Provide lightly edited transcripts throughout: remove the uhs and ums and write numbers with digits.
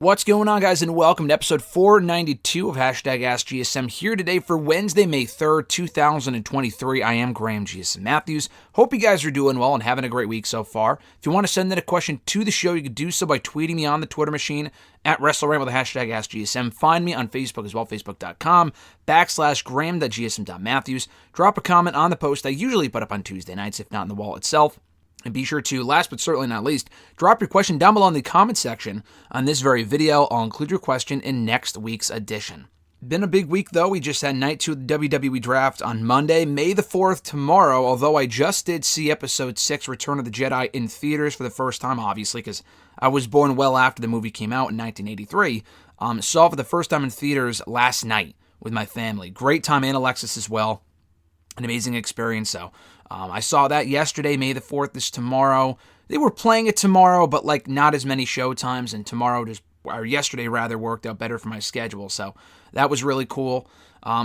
What's going on, guys, and welcome to episode 492 of #AskGSM here today for Wednesday, May 3rd, 2023. I am Graham GSM Matthews. Hope you guys are doing well and having a great week so far. If you want to send in a question to the show, you can do so by tweeting me on the Twitter machine at WrestleRant with the #AskGSM. Find me on Facebook as well, facebook.com/Graham.GSM.Matthews. Drop a comment on the post I usually put up on Tuesday nights, if not in the wall itself. And be sure to, last but certainly not least, drop your question down below in the comment section on this very video. I'll include your question in next week's edition. Been a big week, though. We just had night 2 of the WWE Draft on Monday, May the 4th, tomorrow, although I just did see Episode 6, Return of the Jedi, in theaters for the first time, obviously, because I was born well after the movie came out in 1983. Saw it for the first time in theaters last night with my family. Great time, and Alexis as well. An amazing experience, so I saw that yesterday. May the 4th is tomorrow. They were playing it tomorrow, but not as many show times, and yesterday rather, worked out better for my schedule, so that was really cool.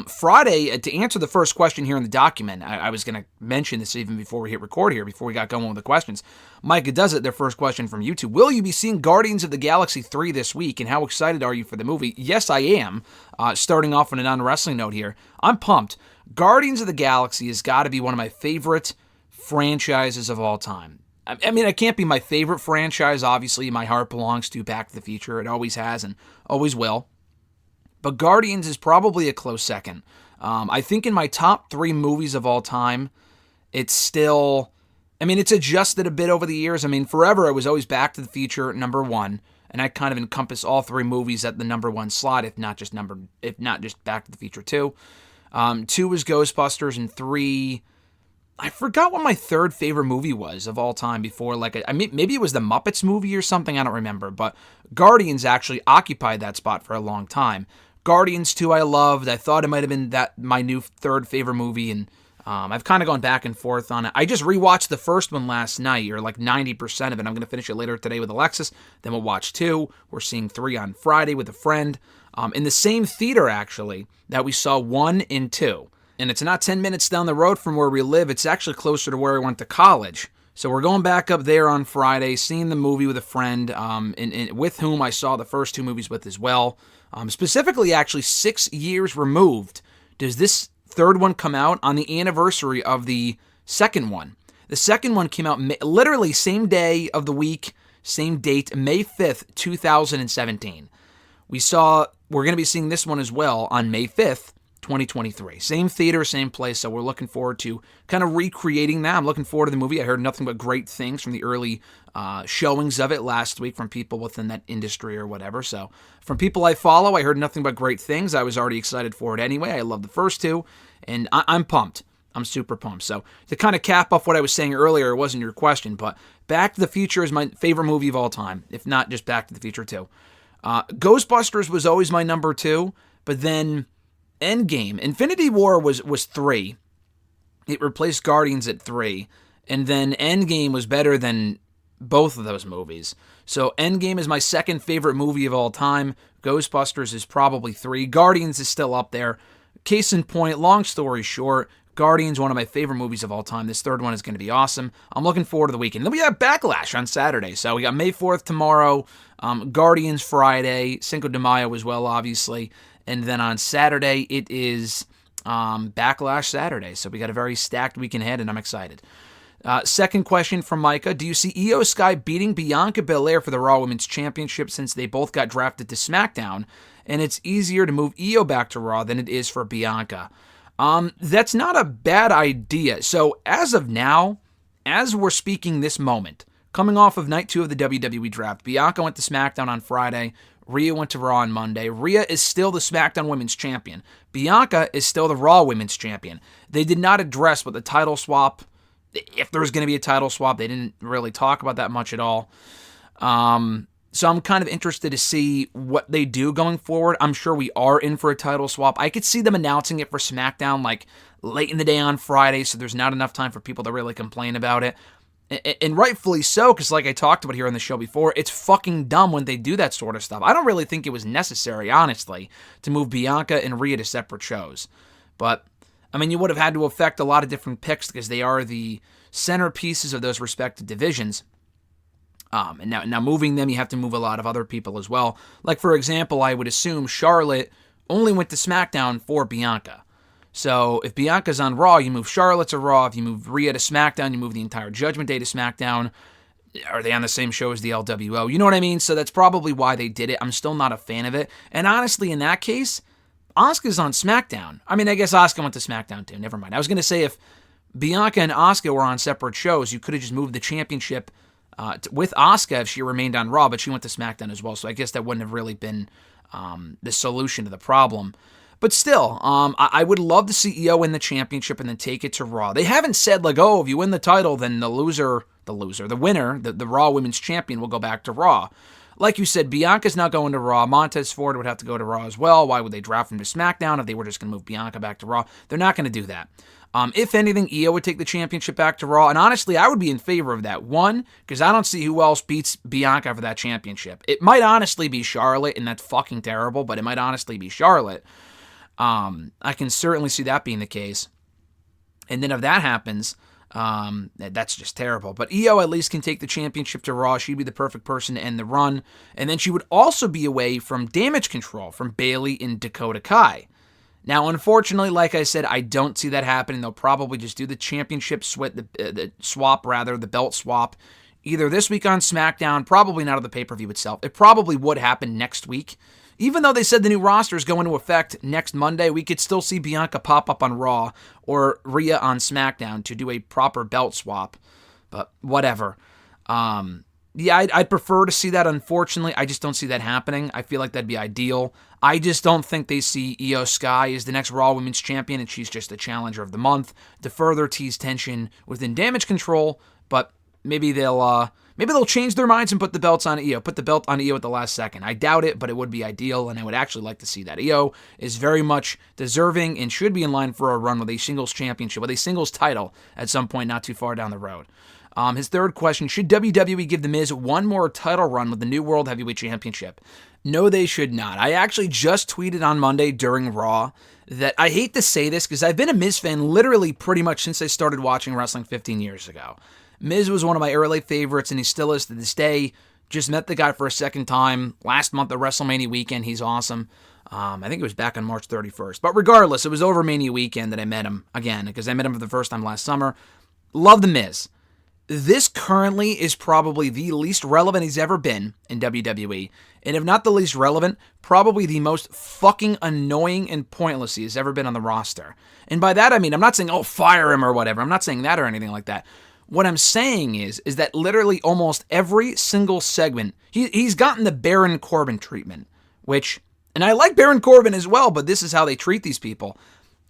Friday, to answer the first question here in the document, I was going to mention this even before we hit record here, before we got going with the questions. Micah Does It, their first question from YouTube. Will you be seeing Guardians of the Galaxy 3 this week, and how excited are you for the movie? Yes, I am. Starting off on a non-wrestling note here, I'm pumped. Guardians of the Galaxy has got to be one of my favorite franchises of all time. I mean, it can't be my favorite franchise. Obviously, my heart belongs to Back to the Future. It always has and always will. But Guardians is probably a close second. I think in my top 3 movies of all time, it's still... it's adjusted a bit over the years. Forever it was always Back to the Future, number 1. And I kind of encompass all 3 movies at the number 1 slot, if not just Back to the Future 2. 2 was Ghostbusters, and 3, I forgot what my third favorite movie was of all time before. Maybe it was the Muppets movie or something, I don't remember. But Guardians actually occupied that spot for a long time. Guardians 2 I loved. I thought it might have been my new third favorite movie, and I've kind of gone back and forth on it. I just rewatched the first one last night, or 90% of it. I'm going to finish it later today with Alexis. Then we'll watch 2. We're seeing 3 on Friday with a friend. In the same theater, actually, that we saw 1 and 2. And it's not 10 minutes down the road from where we live. It's actually closer to where I went to college. So we're going back up there on Friday, seeing the movie with a friend, and with whom I saw the first 2 movies with as well. Specifically, actually, 6 years removed does this third one come out on the anniversary of the second one. The second one came out literally same day of the week, same date, May 5th, 2017. We're going to be seeing this one as well on May 5th, 2023. Same theater, same place, so we're looking forward to kind of recreating that. I'm looking forward to the movie. I heard nothing but great things from the early showings of it last week from people within that industry or whatever. So from people I follow, I heard nothing but great things. I was already excited for it anyway. I love the first 2, and I'm pumped. I'm super pumped. So to kind of cap off what I was saying earlier, it wasn't your question, but Back to the Future is my favorite movie of all time, if not just Back to the Future 2. Ghostbusters was always my number 2, but then Endgame. Infinity War was 3. It replaced Guardians at 3, and then Endgame was better than both of those movies. So Endgame is my second favorite movie of all time. Ghostbusters is probably 3. Guardians is still up there. Case in point, long story short, Guardians, one of my favorite movies of all time. This third one is going to be awesome. I'm looking forward to the weekend. Then we have Backlash on Saturday. So we got May 4th tomorrow, Guardians Friday, Cinco de Mayo as well, obviously. And then on Saturday, it is Backlash Saturday. So we got a very stacked weekend ahead, and I'm excited. Second question from Micah. Do you see Io Sky beating Bianca Belair for the Raw Women's Championship since they both got drafted to SmackDown, and it's easier to move Io back to Raw than it is for Bianca? That's not a bad idea. So as of now, as we're speaking this moment, coming off of night 2 of the WWE Draft, Bianca went to SmackDown on Friday. Rhea went to Raw on Monday. Rhea is still the SmackDown Women's Champion. Bianca is still the Raw Women's Champion. They did not address what the title swap, if there was going to be a title swap. They didn't really talk about that much at all. So I'm kind of interested to see what they do going forward. I'm sure we are in for a title swap. I could see them announcing it for SmackDown late in the day on Friday, so there's not enough time for people to really complain about it. And rightfully so, because like I talked about here on the show before, it's fucking dumb when they do that sort of stuff. I don't really think it was necessary, honestly, to move Bianca and Rhea to separate shows. But, you would have had to affect a lot of different picks because they are the centerpieces of those respective divisions. And now moving them, you have to move a lot of other people as well. Like, for example, I would assume Charlotte only went to SmackDown for Bianca. So if Bianca's on Raw, you move Charlotte to Raw. If you move Rhea to SmackDown, you move the entire Judgment Day to SmackDown. Are they on the same show as the LWO? You know what I mean? So that's probably why they did it. I'm still not a fan of it. And honestly, in that case, Asuka's on SmackDown. I mean, I guess Asuka went to SmackDown too. Never mind. I was going to say if Bianca and Asuka were on separate shows, you could have just moved the championship with Asuka if she remained on Raw, but she went to SmackDown as well. So I guess that wouldn't have really been the solution to the problem. But still, I would love to see Io win the championship and then take it to Raw. They haven't said, like, oh, if you win the title, then the winner, the Raw Women's Champion will go back to Raw. Like you said, Bianca's not going to Raw. Montez Ford would have to go to Raw as well. Why would they draft him to SmackDown if they were just going to move Bianca back to Raw? They're not going to do that. If anything, Io would take the championship back to Raw. And honestly, I would be in favor of that. One, because I don't see who else beats Bianca for that championship. It might honestly be Charlotte, and that's fucking terrible, but it might honestly be Charlotte. I can certainly see that being the case. And then if that happens, that's just terrible. But Io at least can take the championship to Raw. She'd be the perfect person to end the run. And then she would also be away from Damage Control, from Bayley and Dakota Kai. Now, unfortunately, like I said, I don't see that happening. They'll probably just do the championship the belt swap, either this week on SmackDown, probably not on the pay-per-view itself. It probably would happen next week. Even though they said the new roster is going into effect next Monday, we could still see Bianca pop up on Raw or Rhea on SmackDown to do a proper belt swap. But whatever. I'd prefer to see that, unfortunately. I just don't see that happening. I feel like that'd be ideal. I just don't think they see Io Sky as the next Raw Women's Champion, and she's just the challenger of the month to further tease tension within Damage Control, but maybe they'll change their minds and put the belts on Io. Put the belt on Io at the last second. I doubt it, but it would be ideal, and I would actually like to see that. Io is very much deserving and should be in line for a run with a singles championship, with a singles title at some point not too far down the road. His third question, should WWE give The Miz one more title run with the new World Heavyweight Championship? No, they should not. I actually just tweeted on Monday during Raw that I hate to say this because I've been a Miz fan literally pretty much since I started watching wrestling 15 years ago. Miz was one of my early favorites, and he still is to this day. Just met the guy for a second time last month at WrestleMania weekend. He's awesome. I think it was back on March 31st. But regardless, it was over Mania weekend that I met him again, because I met him for the first time last summer. Love The Miz. This currently is probably the least relevant he's ever been in WWE. And if not the least relevant, probably the most fucking annoying and pointless he has ever been on the roster. And by that I mean, I'm not saying, oh, fire him or whatever. I'm not saying that or anything like that. What I'm saying is that literally almost every single segment, he's gotten the Baron Corbin treatment, which, and I like Baron Corbin as well, but this is how they treat these people.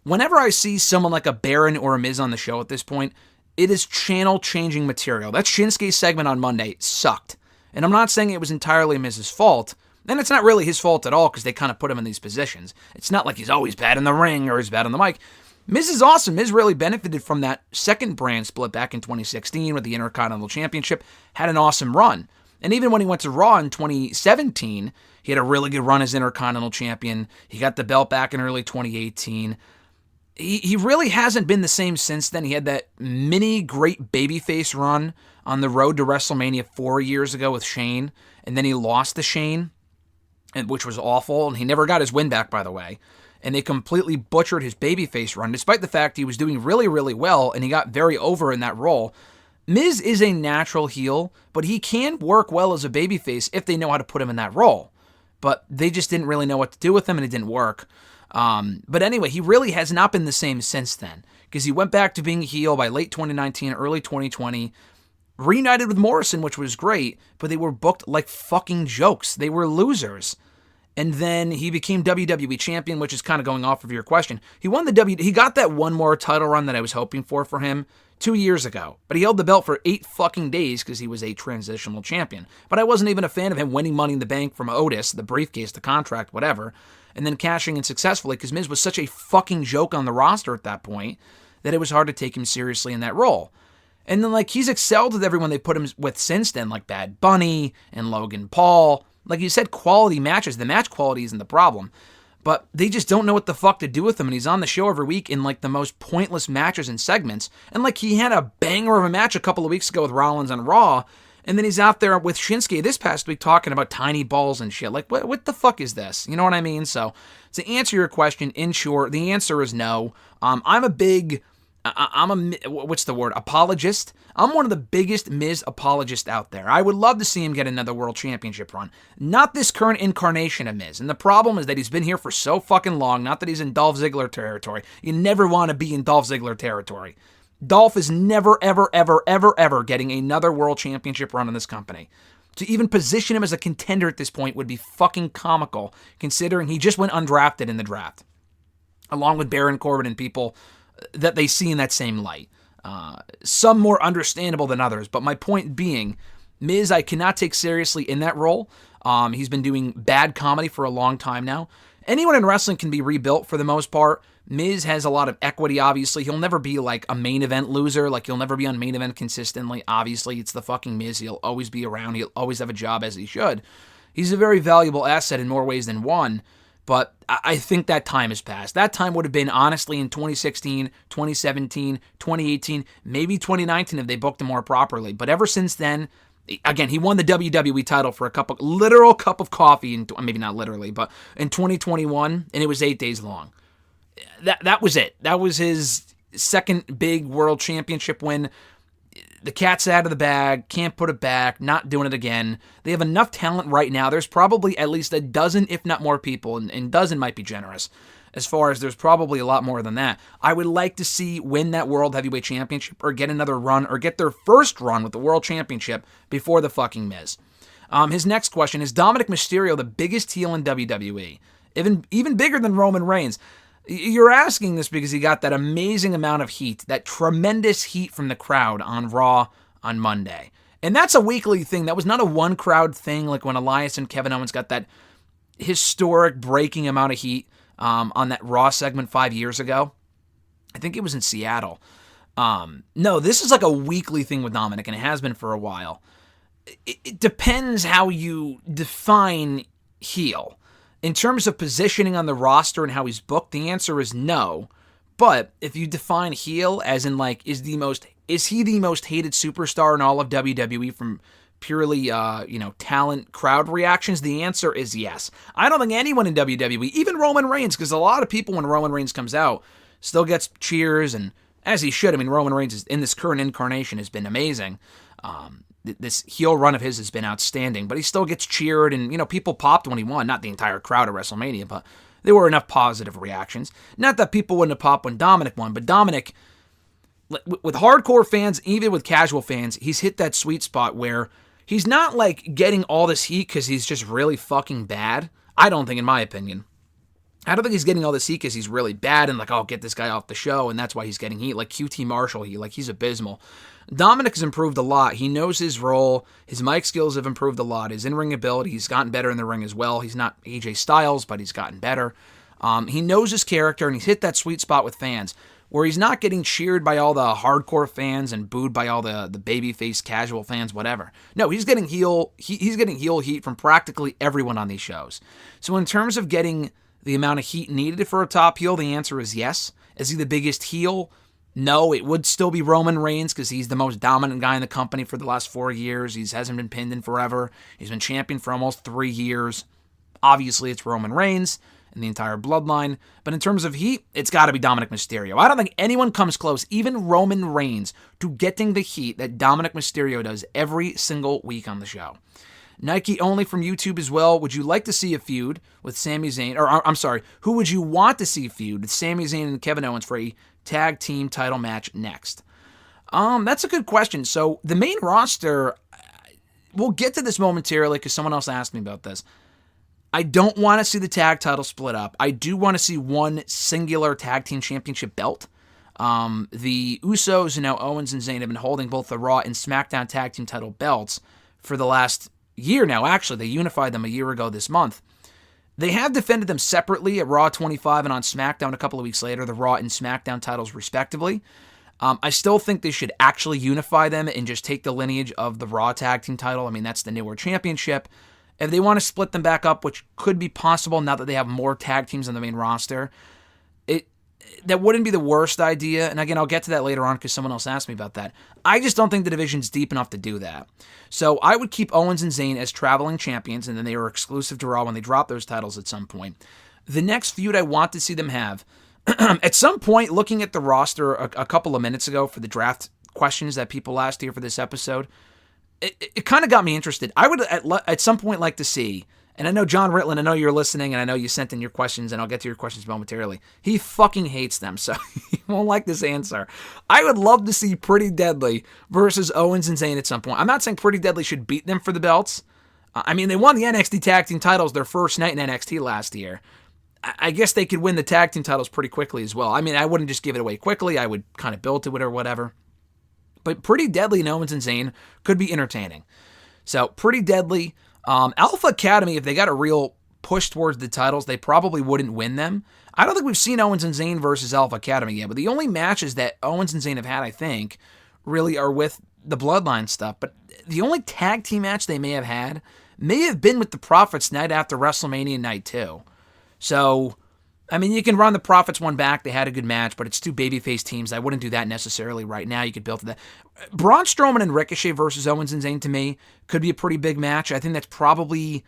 Whenever I see someone like a Baron or a Miz on the show at this point, it is channel-changing material. That Shinsuke segment on Monday sucked. And I'm not saying it was entirely Miz's fault, and it's not really his fault at all because they kind of put him in these positions. It's not like he's always bad in the ring or he's bad on the mic. Miz is awesome. Miz really benefited from that second brand split back in 2016 with the Intercontinental Championship. Had an awesome run. And even when he went to Raw in 2017, he had a really good run as Intercontinental Champion. He got the belt back in early 2018. He really hasn't been the same since then. He had that mini great babyface run on the road to WrestleMania 4 years ago with Shane, and then he lost to Shane, which was awful, and he never got his win back, by the way. And they completely butchered his babyface run, despite the fact he was doing really, really well, and he got very over in that role. Miz is a natural heel, but he can work well as a babyface if they know how to put him in that role. But they just didn't really know what to do with him, and it didn't work. But anyway, he really has not been the same since then, because he went back to being a heel by late 2019, early 2020, reunited with Morrison, which was great, but they were booked like fucking jokes. They were losers. And then he became WWE champion, which is kind of going off of your question. He won he got that one more title run that I was hoping for him 2 years ago, but he held the belt for 8 fucking days because he was a transitional champion. But I wasn't even a fan of him winning Money in the Bank from Otis, the briefcase, the contract, whatever, and then cashing in successfully because Miz was such a fucking joke on the roster at that point that it was hard to take him seriously in that role. And then, like, he's excelled with everyone they put him with since then, like Bad Bunny and Logan Paul. Like you said, quality matches. The match quality isn't the problem. But they just don't know what the fuck to do with him, and he's on the show every week in, like, the most pointless matches and segments. And, like, he had a banger of a match a couple of weeks ago with Rollins on Raw, And then he's out there with Shinsuke this past week talking about tiny balls and shit. Like, what the fuck is this? You know what I mean? So, to answer your question, in short, the answer is no. I'm a big, what's the word? Apologist. I'm one of the biggest Miz apologists out there. I would love to see him get another world championship run. Not this current incarnation of Miz. And the problem is that he's been here for so fucking long, not that he's in Dolph Ziggler territory. You never want to be in Dolph Ziggler territory. Dolph is never, ever, ever, ever, ever getting another world championship run in this company. To even position him as a contender at this point would be fucking comical, considering he just went undrafted in the draft, along with Baron Corbin and people that they see in that same light. Some more understandable than others, but my point being, Miz I cannot take seriously in that role. He's been doing bad comedy for a long time now. Anyone in wrestling can be rebuilt for the most part. Miz has a lot of equity, obviously. He'll never be like a main event loser. Like, he'll never be on main event consistently. Obviously, it's the fucking Miz. He'll always be around. He'll always have a job as he should. He's a very valuable asset in more ways than one, but I think that time has passed. That time would have been, honestly, in 2016, 2017, 2018, maybe 2019 if they booked him more properly. But ever since then, again, he won the WWE title for literal cup of coffee, maybe not literally, but in 2021, and it was 8 days long. That was it. That was his second big world championship win. The cat's out of the bag, can't put it back, not doing it again. They have enough talent right now. There's probably at least a dozen, if not more people, and dozen might be generous, as far as there's probably a lot more than that. I would like to see win that World Heavyweight Championship or get another run or get their first run with the World Championship before the fucking Miz. His next question, is Dominic Mysterio the biggest heel in WWE? Even bigger than Roman Reigns? You're asking this because he got that amazing amount of heat, that tremendous heat from the crowd on Raw on Monday. And that's a weekly thing. That was not a one crowd thing like when Elias and Kevin Owens got that historic breaking amount of heat on that Raw segment 5 years ago. I think it was in Seattle. No, this is like a weekly thing with Dominic, and it has been for a while. It depends how you define heel. In terms of positioning on the roster and how he's booked, the answer is no. But if you define heel as in like, is he the most hated superstar in all of WWE from purely talent, crowd reactions? The answer is yes. I don't think anyone in WWE, even Roman Reigns, because a lot of people when Roman Reigns comes out still gets cheers, and as he should. I mean, Roman Reigns in this current incarnation has been amazing. This heel run of his has been outstanding, but he still gets cheered, and, people popped when he won. Not the entire crowd at WrestleMania, but there were enough positive reactions. Not that people wouldn't have popped when Dominic won, but Dominic, with hardcore fans, even with casual fans, he's hit that sweet spot where he's not, like, getting all this heat because he's just really fucking bad. I don't think, in my opinion. I don't think he's getting all this heat because he's really bad and, like, oh, get this guy off the show, and that's why he's getting heat. Like QT Marshall heat. Like, he's abysmal. Dominic has improved a lot. He knows his role. His mic skills have improved a lot. His in-ring ability, he's gotten better in the ring as well. He's not AJ Styles, but he's gotten better. He knows his character, and he's hit that sweet spot with fans where he's not getting cheered by all the hardcore fans and booed by all the babyface casual fans, whatever. No, he's getting heel heat from practically everyone on these shows. So in terms of getting the amount of heat needed for a top heel, the answer is yes. Is he the biggest heel? No, it would still be Roman Reigns because he's the most dominant guy in the company for the last 4 years. He hasn't been pinned in forever. He's been champion for almost 3 years. Obviously, it's Roman Reigns and the entire bloodline. But in terms of heat, it's got to be Dominic Mysterio. I don't think anyone comes close, even Roman Reigns, to getting the heat that Dominic Mysterio does every single week on the show. Nike only from YouTube as well. Would you like to see a feud with Sami Zayn? Or, I'm sorry, who would you want to see feud with Sami Zayn and Kevin Owens for a tag team title match next? That's a good question. So the main roster, we'll get to this momentarily because someone else asked me about this. I don't want to see the tag title split up. I do want to see one singular tag team championship belt. The Usos and now Owens and Zayn have been holding both the Raw and SmackDown tag team title belts for the last year now. Actually, they unified them a year ago this month. They have defended them separately at Raw 25 and on SmackDown a couple of weeks later, the Raw and SmackDown titles respectively. I still think they should actually unify them and just take the lineage of the Raw tag team title. I mean, that's the newer championship. If they want to split them back up, which could be possible now that they have more tag teams on the main roster, that wouldn't be the worst idea. And again, I'll get to that later on because someone else asked me about that. I just don't think the division's deep enough to do that. So I would keep Owens and Zayn as traveling champions, and then they were exclusive to Raw when they drop those titles at some point. The next feud I want to see them have, at some point, looking at the roster a couple of minutes ago for the draft questions that people asked here for this episode, it kind of got me interested. I would at some point like to see, and I know John Ritland, I know you're listening, and I know you sent in your questions, and I'll get to your questions momentarily. He fucking hates them, so he won't like this answer. I would love to see Pretty Deadly versus Owens and Zayn at some point. I'm not saying Pretty Deadly should beat them for the belts. I mean, they won the NXT Tag Team titles their first night in NXT last year. I guess they could win the tag team titles pretty quickly as well. I mean, I wouldn't just give it away quickly. I would kind of build to it or whatever. But Pretty Deadly and Owens and Zayn could be entertaining. So, Pretty Deadly. Alpha Academy, if they got a real push towards the titles, they probably wouldn't win them. I don't think we've seen Owens and Zayn versus Alpha Academy yet, but the only matches that Owens and Zayn have had, I think, really are with the Bloodline stuff. But the only tag team match they may have been with the Profits night after WrestleMania Night 2. So, I mean, you can run the Profits one back. They had a good match, but it's two babyface teams. I wouldn't do that necessarily right now. You could build to that. Braun Strowman and Ricochet versus Owens and Zayn, to me, could be a pretty big match. I think that's probably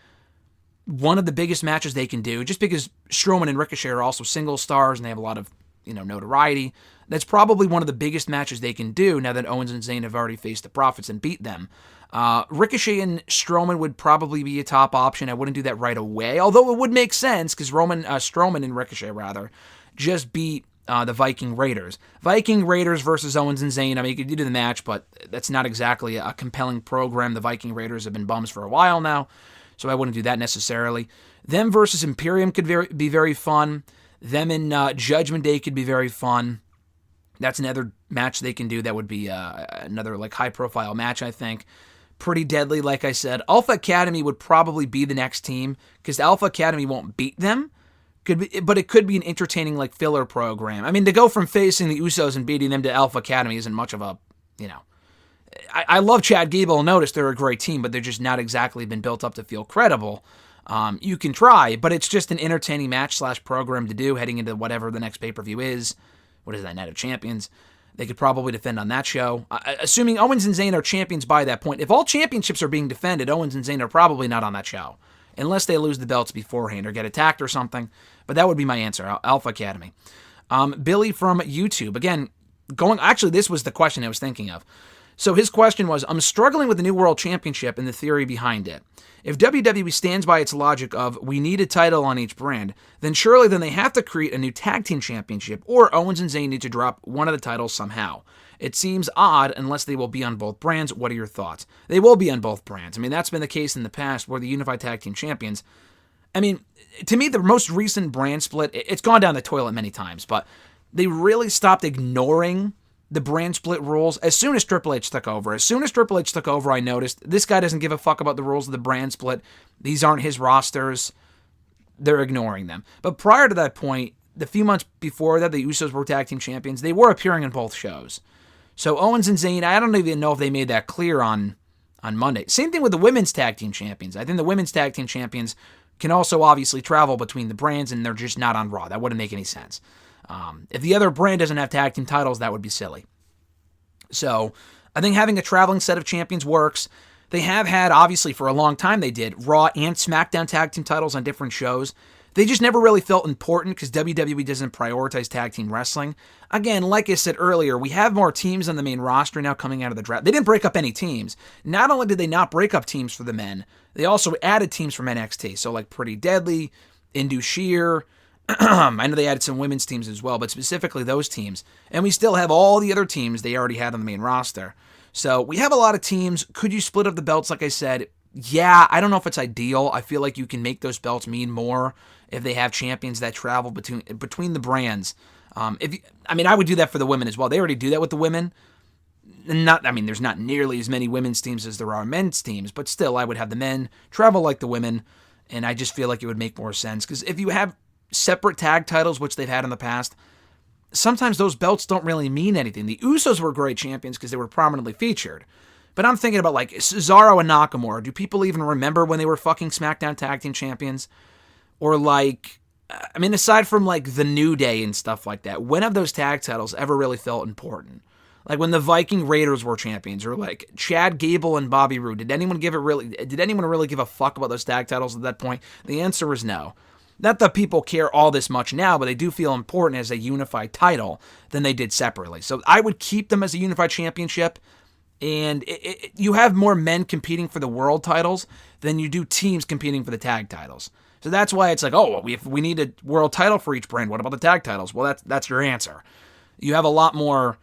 one of the biggest matches they can do, just because Strowman and Ricochet are also single stars and they have a lot of, notoriety. That's probably one of the biggest matches they can do now that Owens and Zayn have already faced the Profits and beat them. Ricochet and Strowman would probably be a top option. I wouldn't do that right away, although it would make sense because Strowman and Ricochet, just beat the Viking Raiders. Viking Raiders versus Owens and Zayn. I mean, you could do the match, but that's not exactly a compelling program. The Viking Raiders have been bums for a while now, so I wouldn't do that necessarily. Them versus Imperium could be very fun. Them in Judgment Day could be very fun. That's another match they can do that would be another high-profile match, I think. Pretty Deadly, like I said. Alpha Academy would probably be the next team because Alpha Academy won't beat them. But it could be an entertaining filler program. I mean, to go from facing the Usos and beating them to Alpha Academy isn't much of a, I love Chad Gable. Notice they're a great team, but they're just not exactly been built up to feel credible. You can try, but it's just an entertaining match/program to do heading into whatever the next pay-per-view is. What is that, Night of Champions? They could probably defend on that show. Assuming Owens and Zayn are champions by that point. If all championships are being defended, Owens and Zayn are probably not on that show. Unless they lose the belts beforehand or get attacked or something. But that would be my answer, Alpha Academy. Billy from YouTube. Again, actually, this was the question I was thinking of. So his question was, I'm struggling with the New World Championship and the theory behind it. If WWE stands by its logic of, we need a title on each brand, then surely they have to create a new tag team championship, or Owens and Zayn need to drop one of the titles somehow. It seems odd unless they will be on both brands. What are your thoughts? They will be on both brands. I mean, that's been the case in the past where the Unified Tag Team Champions, I mean, to me, the most recent brand split, it's gone down the toilet many times, but they really stopped ignoring the brand split rules as soon as Triple H took over. As soon as Triple H took over, I noticed this guy doesn't give a fuck about the rules of the brand split. These aren't his rosters. They're ignoring them. But prior to that point, the few months before that, the Usos were tag team champions. They were appearing in both shows. So Owens and Zayn, I don't even know if they made that clear on Monday. Same thing with the women's tag team champions. I think the women's tag team champions can also obviously travel between the brands, and they're just not on Raw. That wouldn't make any sense. If the other brand doesn't have tag team titles, that would be silly. So I think having a traveling set of champions works. They have had, obviously, for a long time they did, Raw and SmackDown tag team titles on different shows. They just never really felt important because WWE doesn't prioritize tag team wrestling. Again, like I said earlier, we have more teams on the main roster now coming out of the draft. They didn't break up any teams. Not only did they not break up teams for the men, they also added teams from NXT. So Pretty Deadly, Indus Sher, I know they added some women's teams as well, but specifically those teams. And we still have all the other teams they already had on the main roster. So we have a lot of teams. Could you split up the belts, like I said? Yeah, I don't know if it's ideal. I feel like you can make those belts mean more if they have champions that travel between the brands. I would do that for the women as well. They already do that with the women. There's not nearly as many women's teams as there are men's teams, but still, I would have the men travel like the women, and I just feel like it would make more sense. Because if you have separate tag titles, which they've had in the past, sometimes those belts don't really mean anything. The Usos were great champions because they were prominently featured. But I'm thinking about Cesaro and Nakamura. Do people even remember when they were fucking SmackDown Tag Team Champions? Or I mean, aside from like the New Day and stuff like that, when have those tag titles ever really felt important? Like when the Viking Raiders were champions, or like Chad Gable and Bobby Roode. Did anyone really give a fuck about those tag titles at that point? The answer is no. Not that people care all this much now, but they do feel important as a unified title than they did separately. So I would keep them as a unified championship. And you have more men competing for the world titles than you do teams competing for the tag titles. So that's why it's like, oh, well, we need a world title for each brand. What about the tag titles? Well, that's your answer. You have a lot more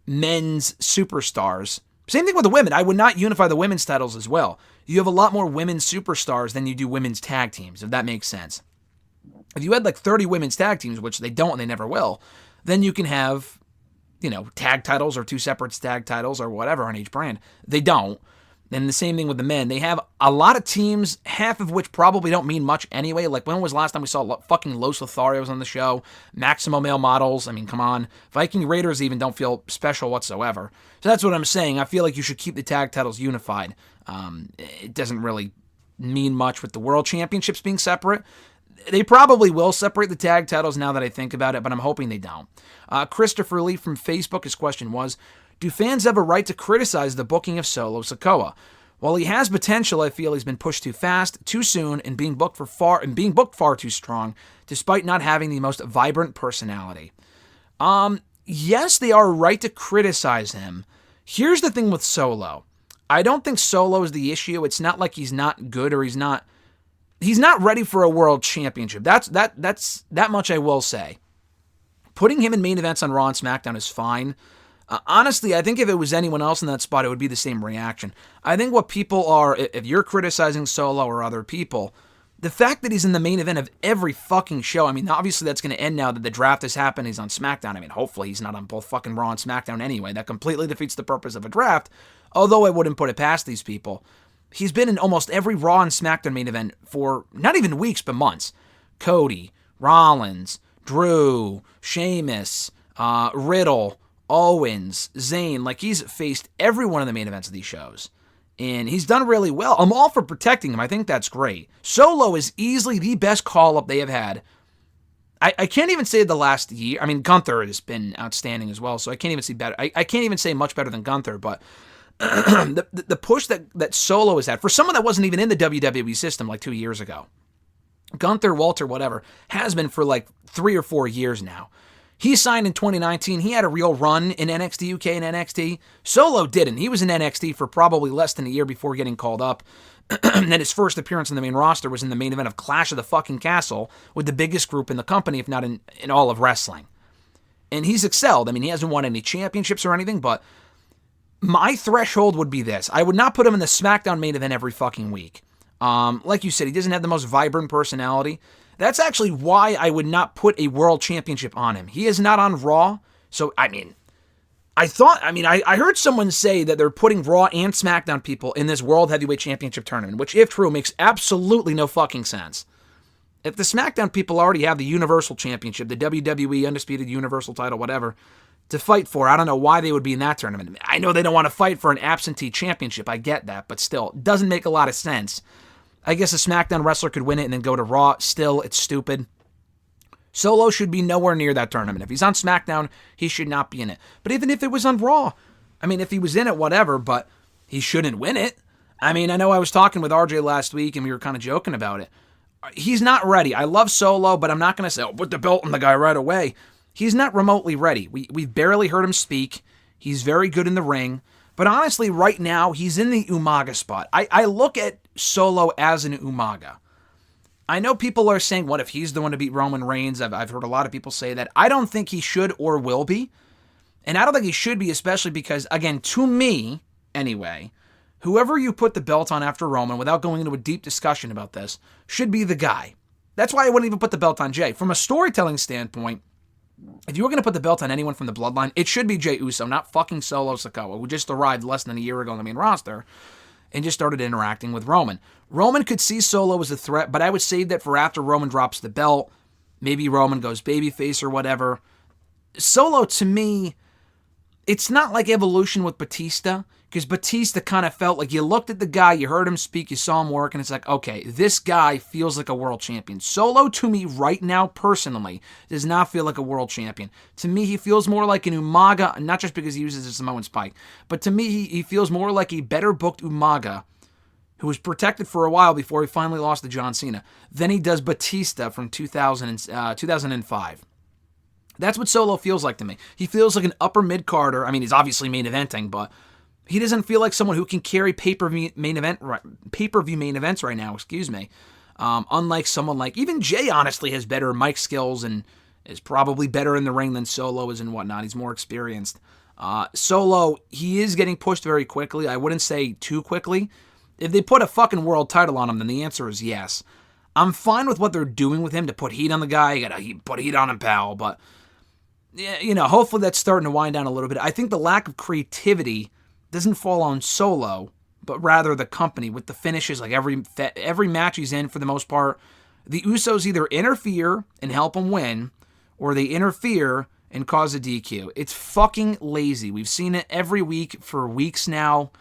men's superstars. Same thing with the women. I would not unify the women's titles as well. You have a lot more women's superstars than you do women's tag teams, if that makes sense. If you had like 30 women's tag teams, which they don't and they never will, then you can have, tag titles or two separate tag titles or whatever on each brand. They don't. And the same thing with the men. They have a lot of teams, half of which probably don't mean much anyway. Like, when was the last time we saw fucking Los Lotharios on the show? Maximo Male Models. I mean, come on. Viking Raiders even don't feel special whatsoever. So that's what I'm saying. I feel like you should keep the tag titles unified. It doesn't really mean much with the World Championships being separate. They probably will separate the tag titles now that I think about it, but I'm hoping they don't. Christopher Lee from Facebook, his question was, do fans have a right to criticize the booking of Solo Sikoa? While he has potential, I feel he's been pushed too fast, too soon, and being booked far too strong, despite not having the most vibrant personality. Yes, they are right to criticize him. Here's the thing with Solo. I don't think Solo is the issue. It's not like he's not good or he's not ready for a world championship. That's that much I will say. Putting him in main events on Raw and SmackDown is fine. Honestly, I think if it was anyone else in that spot, it would be the same reaction. I think what people are, if you're criticizing Solo or other people, the fact that he's in the main event of every fucking show, I mean, obviously that's going to end now that the draft has happened. He's on SmackDown. I mean, hopefully he's not on both fucking Raw and SmackDown anyway. That completely defeats the purpose of a draft, although I wouldn't put it past these people. He's been in almost every Raw and SmackDown main event for not even weeks, but months. Cody, Rollins, Drew, Sheamus, Riddle, Owens, Zayn. Like, he's faced every one of the main events of these shows. And he's done really well. I'm all for protecting him. I think that's great. Solo is easily the best call-up they have had. I can't even say the last year. I mean, Gunther has been outstanding as well, so I can't even see better. I can't even say much better than Gunther, but the push that Solo has had, for someone that wasn't even in the WWE system like 2 years ago, Gunther, Walter, whatever, has been for like 3 or 4 years now. He signed in 2019. He had a real run in NXT UK and NXT. Solo didn't. He was in NXT for probably less than a year before getting called up. And then his first appearance in the main roster was in the main event of Clash of the fucking Castle with the biggest group in the company, if not in all of wrestling. And he's excelled. I mean, he hasn't won any championships or anything, but my threshold would be this. I would not put him in the SmackDown main event every fucking week. Like you said, he doesn't have the most vibrant personality. That's actually why I would not put a world championship on him. He is not on Raw. So, I heard someone say that they're putting Raw and SmackDown people in this World Heavyweight Championship tournament, which, if true, makes absolutely no fucking sense. If the SmackDown people already have the Universal Championship, the WWE Undisputed Universal title, whatever, to fight for, I don't know why they would be in that tournament. I know they don't want to fight for an absentee championship. I get that, but still, it doesn't make a lot of sense. I guess a SmackDown wrestler could win it and then go to Raw. Still, it's stupid. Solo should be nowhere near that tournament. If he's on SmackDown, he should not be in it. But even if it was on Raw, I mean, if he was in it, whatever, but he shouldn't win it. I mean, I know I was talking with RJ last week and we were kind of joking about it. He's not ready. I love Solo, but I'm not going to say, put the belt on the guy right away. He's not remotely ready. We've barely heard him speak. He's very good in the ring. But honestly, right now, he's in the Umaga spot. I look at Solo as an Umaga. I know people are saying, what if he's the one to beat Roman Reigns? I've heard a lot of people say that. I don't think he should or will be. And I don't think he should be, especially because, again, to me, anyway, whoever you put the belt on after Roman, without going into a deep discussion about this, should be the guy. That's why I wouldn't even put the belt on Jay. From a storytelling standpoint, if you were going to put the belt on anyone from the Bloodline, it should be Jey Uso, not fucking Solo Sikoa, who just arrived less than a year ago on the main roster and just started interacting with Roman. Roman could see Solo as a threat, but I would save that for after Roman drops the belt. Maybe Roman goes babyface or whatever. Solo, to me, it's not like Evolution with Batista. Because Batista kind of felt like you looked at the guy, you heard him speak, you saw him work, and it's like, okay, this guy feels like a world champion. Solo, to me, right now, personally, does not feel like a world champion. To me, he feels more like an Umaga, not just because he uses a Samoan spike, but to me, he feels more like a better booked Umaga, who was protected for a while before he finally lost to John Cena, than he does Batista from 2005. That's what Solo feels like to me. He feels like an upper mid-carder. I mean, he's obviously main eventing, but he doesn't feel like someone who can carry pay-per-view main events right now, unlike someone like, even Jay honestly has better mic skills and is probably better in the ring than Solo is and whatnot. He's more experienced. Solo, he is getting pushed very quickly. I wouldn't say too quickly. If they put a fucking world title on him, then the answer is yes. I'm fine with what they're doing with him to put heat on the guy. You gotta put heat on him, pal. But, you know, hopefully that's starting to wind down a little bit. I think the lack of creativity doesn't fall on Solo, but rather the company with the finishes. Like every match he's in, for the most part, the Usos either interfere and help him win, or they interfere and cause a DQ. It's fucking lazy. We've seen it every week for weeks now.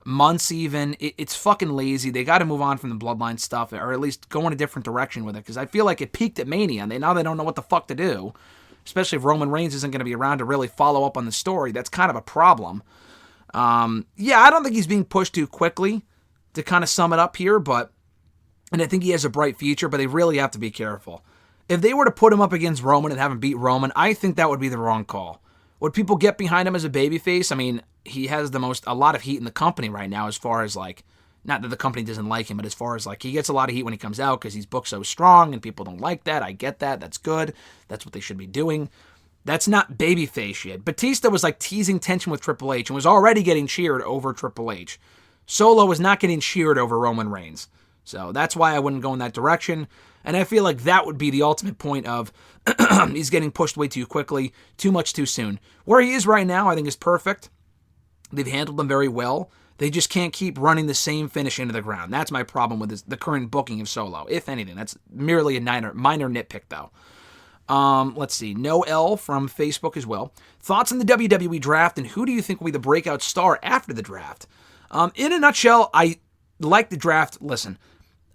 Months even. It's fucking lazy. They got to move on from the Bloodline stuff, or at least go in a different direction with it, because I feel like it peaked at Mania. Now they don't know what the fuck to do, especially if Roman Reigns isn't going to be around to really follow up on the story. That's kind of a problem. Yeah, I don't think he's being pushed too quickly, to kind of sum it up here, and I think he has a bright future, but they really have to be careful. If they were to put him up against Roman and have him beat Roman, I think that would be the wrong call. Would people get behind him as a babyface? I mean, he has a lot of heat in the company right now, as far as like, not that the company doesn't like him, but as far as like, he gets a lot of heat when he comes out because he's booked so strong and people don't like that. I get that. That's good. That's what they should be doing. That's not babyface yet. Batista was like teasing tension with Triple H and was already getting cheered over Triple H. Solo was not getting cheered over Roman Reigns. So that's why I wouldn't go in that direction. And I feel like that would be the ultimate point of he's getting pushed way too quickly, too much too soon. Where he is right now, I think, is perfect. They've handled him very well. They just can't keep running the same finish into the ground. That's my problem with the current booking of Solo. If anything, that's merely a minor nitpick, though. Let's see. No L from Facebook as well. Thoughts on the WWE draft, and who do you think will be the breakout star after the draft? In a nutshell, I like the draft. Listen,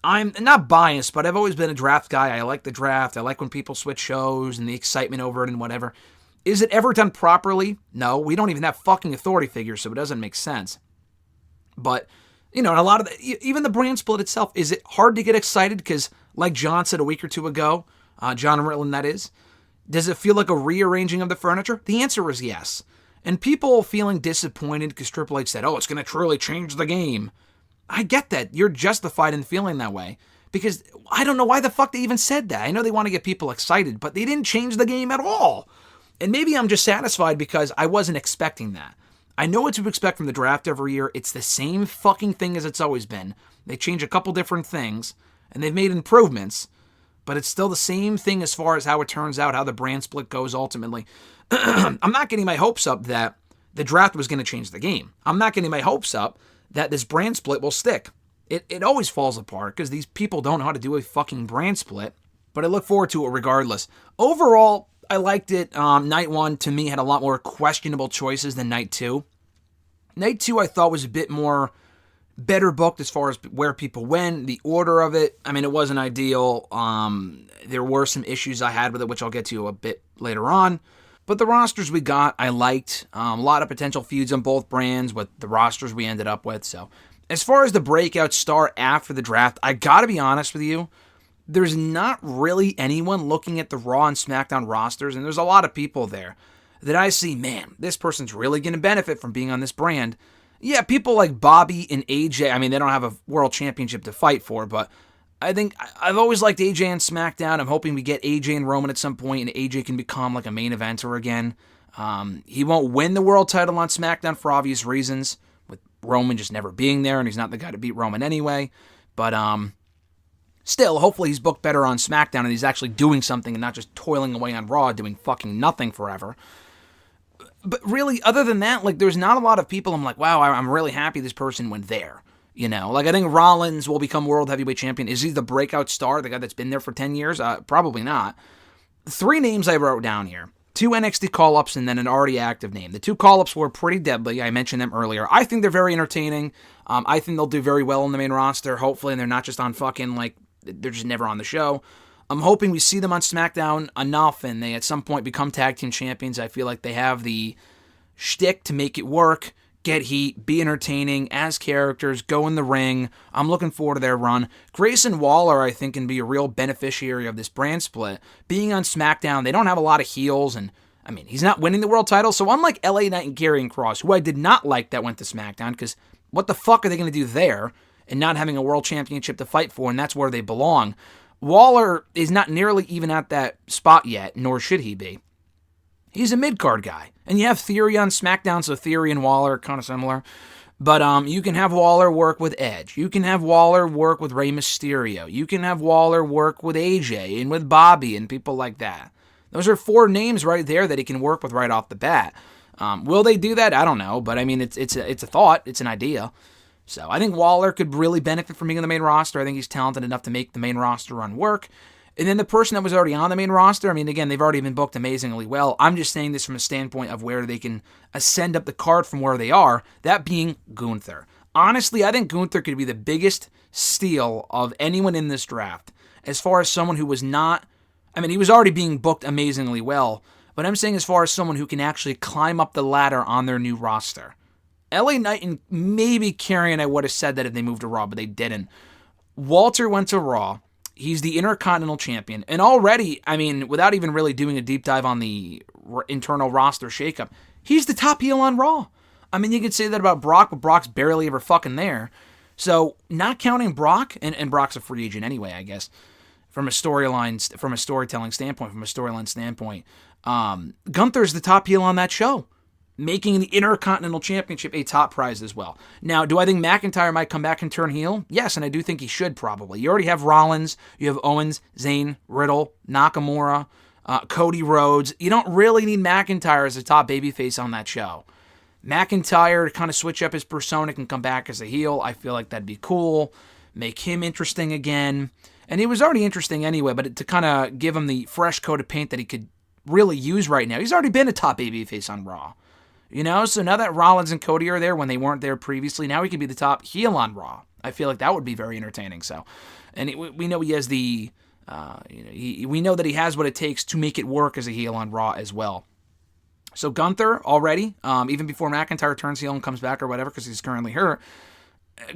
I'm not biased, but I've always been a draft guy. I like the draft. I like when people switch shows and the excitement over it and whatever. Is it ever done properly? No, we don't even have fucking authority figures, so it doesn't make sense. But, you know, and a lot of even the brand split itself, is it hard to get excited? Because, like John said a week or two ago, John Ritland, that is, does it feel like a rearranging of the furniture? The answer is yes. And people feeling disappointed because Triple H said, oh, it's going to truly change the game. I get that. You're justified in feeling that way. Because I don't know why the fuck they even said that. I know they want to get people excited, but they didn't change the game at all. And maybe I'm just satisfied because I wasn't expecting that. I know what to expect from the draft every year. It's the same fucking thing as it's always been. They change a couple different things, and they've made improvements, but it's still the same thing as far as how it turns out, how the brand split goes ultimately. I'm not getting my hopes up that the draft was going to change the game. I'm not getting my hopes up that this brand split will stick. It always falls apart because these people don't know how to do a fucking brand split, but I look forward to it regardless. Overall, I liked it. Night 1, to me, had a lot more questionable choices than Night 2. Night 2, I thought, was a bit more better booked as far as where people went, the order of it. I mean, it wasn't ideal. There were some issues I had with it, which I'll get to a bit later on. But the rosters we got, I liked. A lot of potential feuds on both brands with the rosters we ended up with. So, as far as the breakout star after the draft, I gotta be honest with you, there's not really anyone looking at the Raw and SmackDown rosters, and there's a lot of people there that I see, man, this person's really going to benefit from being on this brand. Yeah, people like Bobby and AJ, I mean, they don't have a world championship to fight for, but I think I've always liked AJ on SmackDown. I'm hoping we get AJ and Roman at some point, and AJ can become like a main eventer again. He won't win the world title on SmackDown for obvious reasons, with Roman just never being there, and he's not the guy to beat Roman anyway. But still, hopefully he's booked better on SmackDown and he's actually doing something and not just toiling away on Raw, doing fucking nothing forever. But really, other than that, like, there's not a lot of people I'm like, wow, I'm really happy this person went there. You know, like, I think Rollins will become World Heavyweight Champion. Is he the breakout star, the guy that's been there for 10 years? Probably not. 3 names I wrote down here 2 NXT call-ups and then an already active name. The 2 call-ups were pretty deadly. I mentioned them earlier. I think they're very entertaining. I think they'll do very well in the main roster, hopefully, and they're not just on fucking, like, they're just never on the show. I'm hoping we see them on SmackDown enough and they at some point become tag team champions. I feel like they have the shtick to make it work, get heat, be entertaining as characters, go in the ring. I'm looking forward to their run. Grayson Waller, I think, can be a real beneficiary of this brand split. Being on SmackDown, they don't have a lot of heels, and I mean, he's not winning the world title, so unlike LA Knight and Karrion Kross, who I did not like that went to SmackDown, because what the fuck are they going to do there and not having a world championship to fight for, and that's where they belong. Waller is not nearly even at that spot yet, nor should he be. He's a mid-card guy. And you have Theory on SmackDown, so Theory and Waller are kind of similar. But you can have Waller work with Edge. You can have Waller work with Rey Mysterio. You can have Waller work with AJ and with Bobby and people like that. Those are 4 names right there that he can work with right off the bat. Will they do that? I don't know. But, I mean, it's a thought. It's an idea. So I think Waller could really benefit from being on the main roster. I think he's talented enough to make the main roster run work. And then the person that was already on the main roster, I mean, again, they've already been booked amazingly well. I'm just saying this from a standpoint of where they can ascend up the card from where they are, that being Gunther. Honestly, I think Gunther could be the biggest steal of anyone in this draft as far as someone who was not, I mean, he was already being booked amazingly well, but I'm saying as far as someone who can actually climb up the ladder on their new roster. LA Knight and maybe Karrion, I would have said that if they moved to Raw, but they didn't. Walter went to Raw. He's the Intercontinental Champion. And already, I mean, without even really doing a deep dive on the internal roster shakeup, he's the top heel on Raw. I mean, you could say that about Brock, but Brock's barely ever fucking there. So, not counting Brock, and Brock's a free agent anyway, I guess, from a storytelling standpoint, Gunther's the top heel on that show, making the Intercontinental Championship a top prize as well. Now, do I think McIntyre might come back and turn heel? Yes, and I do think he should probably. You already have Rollins, you have Owens, Zayn, Riddle, Nakamura, Cody Rhodes. You don't really need McIntyre as a top babyface on that show. McIntyre to kind of switch up his persona can come back as a heel. I feel like that'd be cool. Make him interesting again. And he was already interesting anyway, but to kind of give him the fresh coat of paint that he could really use right now. He's already been a top babyface on Raw. You know, so now that Rollins and Cody are there when they weren't there previously, now he could be the top heel on Raw. I feel like that would be very entertaining. So, and we know he has the, we know that he has what it takes to make it work as a heel on Raw as well. So Gunther already, even before McIntyre turns heel and comes back or whatever, because he's currently hurt,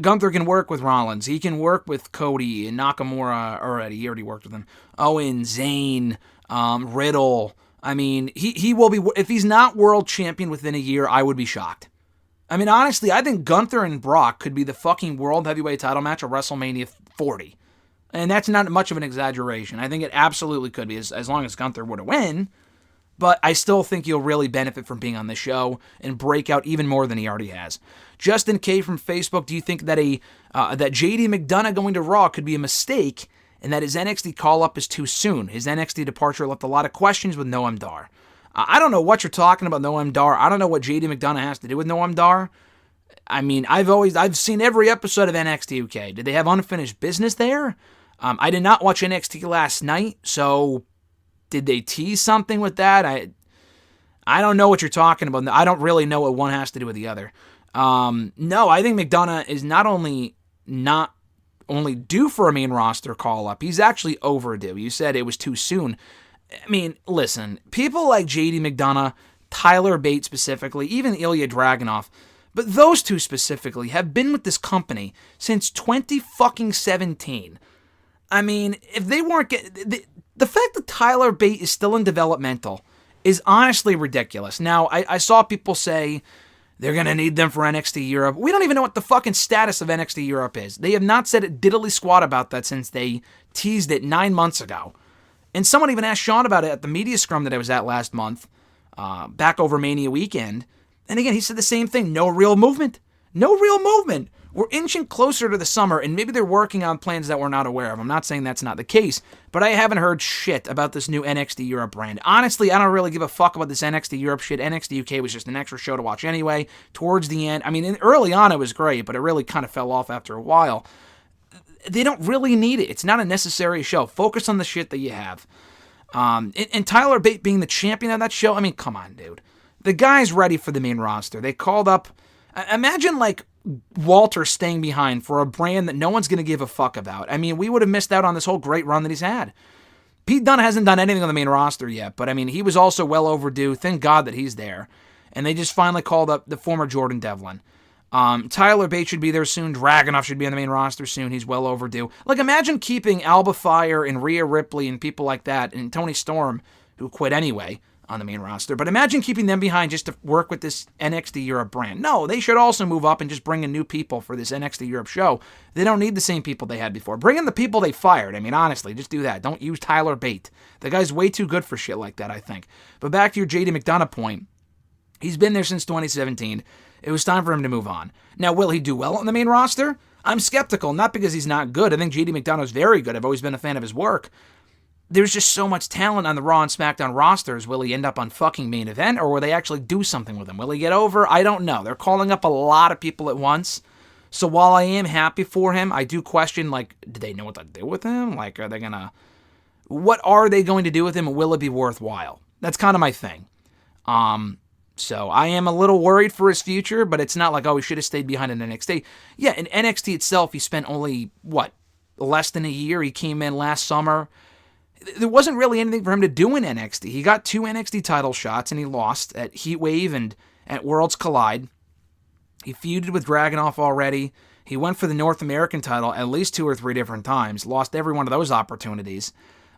Gunther can work with Rollins. He can work with Cody and Nakamura already. He already worked with him. Owen, Zayn, Riddle. I mean, he will be, if he's not world champion within a year, I would be shocked. I mean, honestly, I think Gunther and Brock could be the fucking world heavyweight title match of WrestleMania 40. And that's not much of an exaggeration. I think it absolutely could be, as long as Gunther were to win. But I still think he'll really benefit from being on the show and break out even more than he already has. Justin K from Facebook, do you think that that JD McDonough going to Raw could be a mistake and that his NXT call-up is too soon? His NXT departure left a lot of questions with Noam Dar. I don't know what you're talking about, Noam Dar. I don't know what JD McDonough has to do with Noam Dar. I mean, I've seen every episode of NXT UK. Did they have unfinished business there? I did not watch NXT last night, so did they tease something with that? I don't know what you're talking about. I don't really know what one has to do with the other. No, I think McDonough is not only due for a main roster call-up, he's actually overdue. You said it was too soon. I mean, listen, people like JD McDonough, Tyler Bate specifically, even Ilya Dragunov, but those two specifically have been with this company since 2017. I mean, if they weren't the fact that Tyler Bate is still in developmental is honestly ridiculous. Now, I saw people say they're going to need them for NXT Europe. We don't even know what the fucking status of NXT Europe is. They have not said a diddly squat about that since they teased it 9 months ago. And someone even asked Sean about it at the media scrum that I was at last month, back over Mania weekend. And again, he said the same thing. No real movement. No real movement. We're inching closer to the summer, and maybe they're working on plans that we're not aware of. I'm not saying that's not the case, but I haven't heard shit about this new NXT Europe brand. Honestly, I don't really give a fuck about this NXT Europe shit. NXT UK was just an extra show to watch anyway. Towards the end, I mean, early on it was great, but it really kind of fell off after a while. They don't really need it. It's not a necessary show. Focus on the shit that you have. And Tyler Bate being the champion of that show, I mean, come on, dude. The guy's ready for the main roster. They called up, imagine like Walter staying behind for a brand that no one's going to give a fuck about. I mean, we would have missed out on this whole great run that he's had. Pete Dunne hasn't done anything on the main roster yet, but I mean, he was also well overdue. Thank God that he's there. And they just finally called up the former Jordan Devlin. Tyler Bate should be there soon. Dragunov should be on the main roster soon. He's well overdue. Like, imagine keeping Alba Fire and Rhea Ripley and people like that, and Tony Storm, who quit anyway, on the main roster. But imagine keeping them behind just to work with this NXT Europe brand. No, they should also move up and just bring in new people for this NXT Europe show. They don't need the same people they had before. Bring in the people they fired. I mean, honestly, just do that. Don't use Tyler Bate. The guy's way too good for shit like that, I think. But back to your JD McDonough point. He's been there since 2017. It was time for him to move on. Now, will he do well on the main roster? I'm skeptical, not because he's not good. I think JD McDonough's very good. I've always been a fan of his work. There's just so much talent on the Raw and SmackDown rosters. Will he end up on fucking main event, or will they actually do something with him? Will he get over? I don't know. They're calling up a lot of people at once. So while I am happy for him, I do question, like, do they know what to do with him? Like, what are they going to do with him, and will it be worthwhile? That's kind of my thing. So I am a little worried for his future, but it's not like, oh, he should have stayed behind in NXT. Yeah, in NXT itself, he spent only, less than a year. He came in last summer. There wasn't really anything for him to do in NXT. He got 2 NXT title shots, and he lost at Heatwave and at Worlds Collide. He feuded with Dragunov already. He went for the North American title at least 2 or 3 different times, lost every one of those opportunities.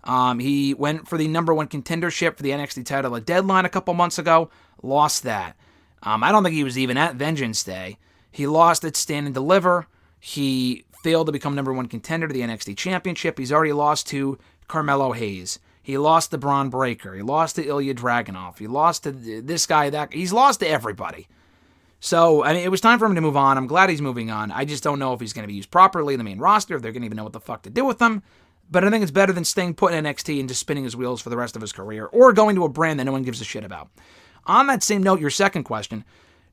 He went for the number 1 contendership for the NXT title at Deadline a couple months ago, lost that. I don't think he was even at Vengeance Day. He lost at Stand and Deliver. He failed to become number 1 contender to the NXT Championship. He's already lost to Carmelo Hayes. He lost to Braun Breaker. He lost to Ilya Dragunov. He lost to this guy, that. He's lost to everybody. So, I mean, it was time for him to move on. I'm glad he's moving on. I just don't know if he's going to be used properly in the main roster, if they're going to even know what the fuck to do with him. But I think it's better than staying put in NXT and just spinning his wheels for the rest of his career, or going to a brand that no one gives a shit about. On that same note, your second question,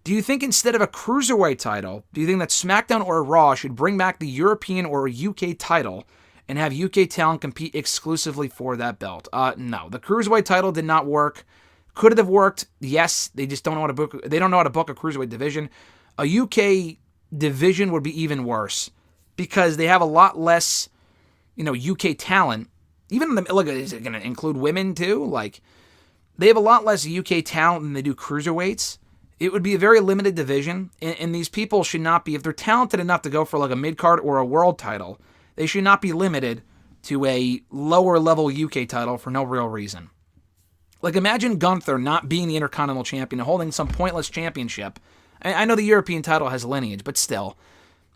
do you think instead of a Cruiserweight title, do you think that SmackDown or Raw should bring back the European or UK title and have UK talent compete exclusively for that belt? No. The Cruiserweight title did not work. Could it have worked? Yes. They just don't know how to book. They don't know how to book a Cruiserweight division. A UK division would be even worse because they have a lot less, UK talent. Even look, is it going to include women too? Like, they have a lot less UK talent than they do Cruiserweights. It would be a very limited division, and these people should not be, if they're talented enough to go for like a mid-card or a world title, they should not be limited to a lower-level UK title for no real reason. Like, imagine Gunther not being the Intercontinental Champion and holding some pointless championship. I know the European title has lineage, but still.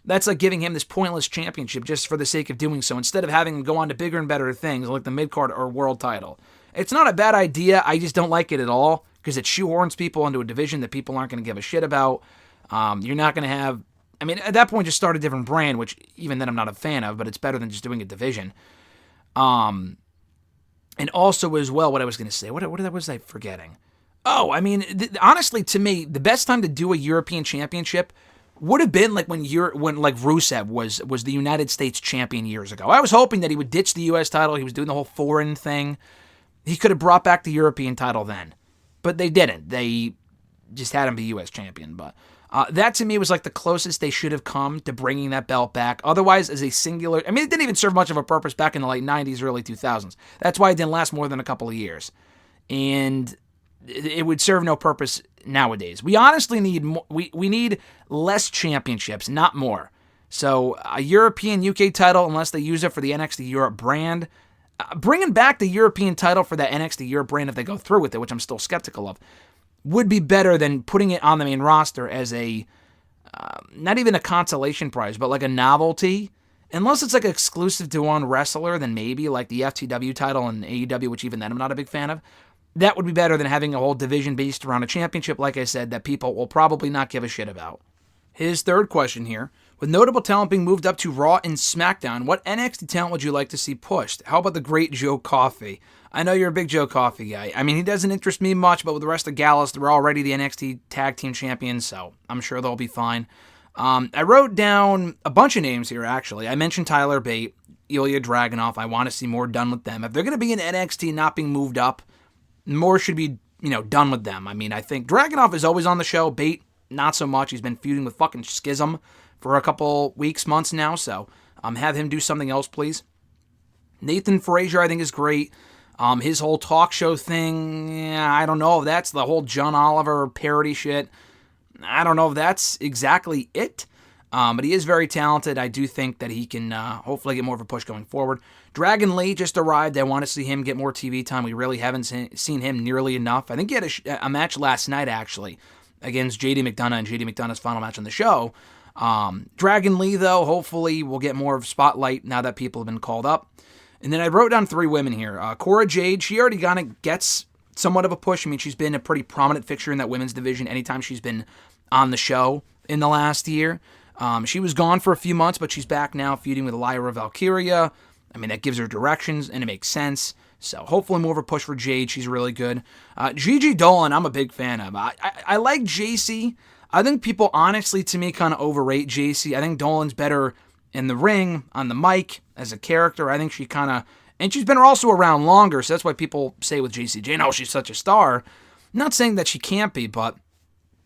That's like giving him this pointless championship just for the sake of doing so, instead of having him go on to bigger and better things like the mid-card or world title. It's not a bad idea, I just don't like it at all, because it shoehorns people into a division that people aren't going to give a shit about. You're not going to have... I mean, at that point, just start a different brand, which even then I'm not a fan of, but it's better than just doing a division. And also as well, what I was going to say, what was I forgetting? Oh, I mean, honestly, to me, the best time to do a European Championship would have been like when Rusev was the United States champion years ago. I was hoping that he would ditch the U.S. title. He was doing the whole foreign thing. He could have brought back the European title then. But they didn't. They just had him be U.S. champion. But that to me was like the closest they should have come to bringing that belt back. Otherwise, as a singular... I mean, it didn't even serve much of a purpose back in the late 90s, early 2000s. That's why it didn't last more than a couple of years. And it would serve no purpose nowadays. We honestly need we need less championships, not more. So a European UK title, unless they use it for the NXT Europe brand, bringing back the European title for that NXT Europe brand if they go through with it, which I'm still skeptical of, would be better than putting it on the main roster as a, not even a consolation prize, but like a novelty. Unless it's like exclusive to one wrestler, then maybe like the FTW title and AEW, which even then I'm not a big fan of. That would be better than having a whole division based around a championship, like I said, that people will probably not give a shit about. His third question here. With notable talent being moved up to Raw and SmackDown, what NXT talent would you like to see pushed? How about the great Joe Coffey? I know you're a big Joe Coffey guy. I mean, he doesn't interest me much, but with the rest of Gallus, they're already the NXT Tag Team Champions, so I'm sure they'll be fine. I wrote down a bunch of names here, actually. I mentioned Tyler Bate. Ilya Dragunov. I want to see more done with them. If they're going to be in NXT not being moved up, more should be, done with them. I mean, I think Dragunov is always on the show. Bate, not so much. He's been feuding with fucking Schism for a couple weeks, months now, so have him do something else, please. Nathan Frazier, I think, is great. His whole talk show thing, I don't know if that's the whole John Oliver parody shit. I don't know if that's exactly it. But he is very talented. I do think that he can hopefully get more of a push going forward. Dragon Lee just arrived. I want to see him get more TV time. We really haven't seen him nearly enough. I think he had a match last night, actually, against JD McDonough and JD McDonough's final match on the show. Dragon Lee, though, hopefully will get more of a spotlight now that people have been called up. And then I wrote down 3 women here. Cora Jade, she already kind of gets somewhat of a push. I mean, she's been a pretty prominent fixture in that women's division anytime she's been on the show in the last year. She was gone for a few months, but she's back now feuding with Lyra Valkyria. I mean, that gives her directions, and it makes sense. So hopefully more of a push for Jade. She's really good. Gigi Dolan, I'm a big fan of. I like JC. I think people, honestly, to me, kind of overrate JC. I think Dolan's better in the ring, on the mic, as a character. I think she kind of... And she's been also around longer, so that's why people say with JCJ, oh, she's such a star. I'm not saying that she can't be, but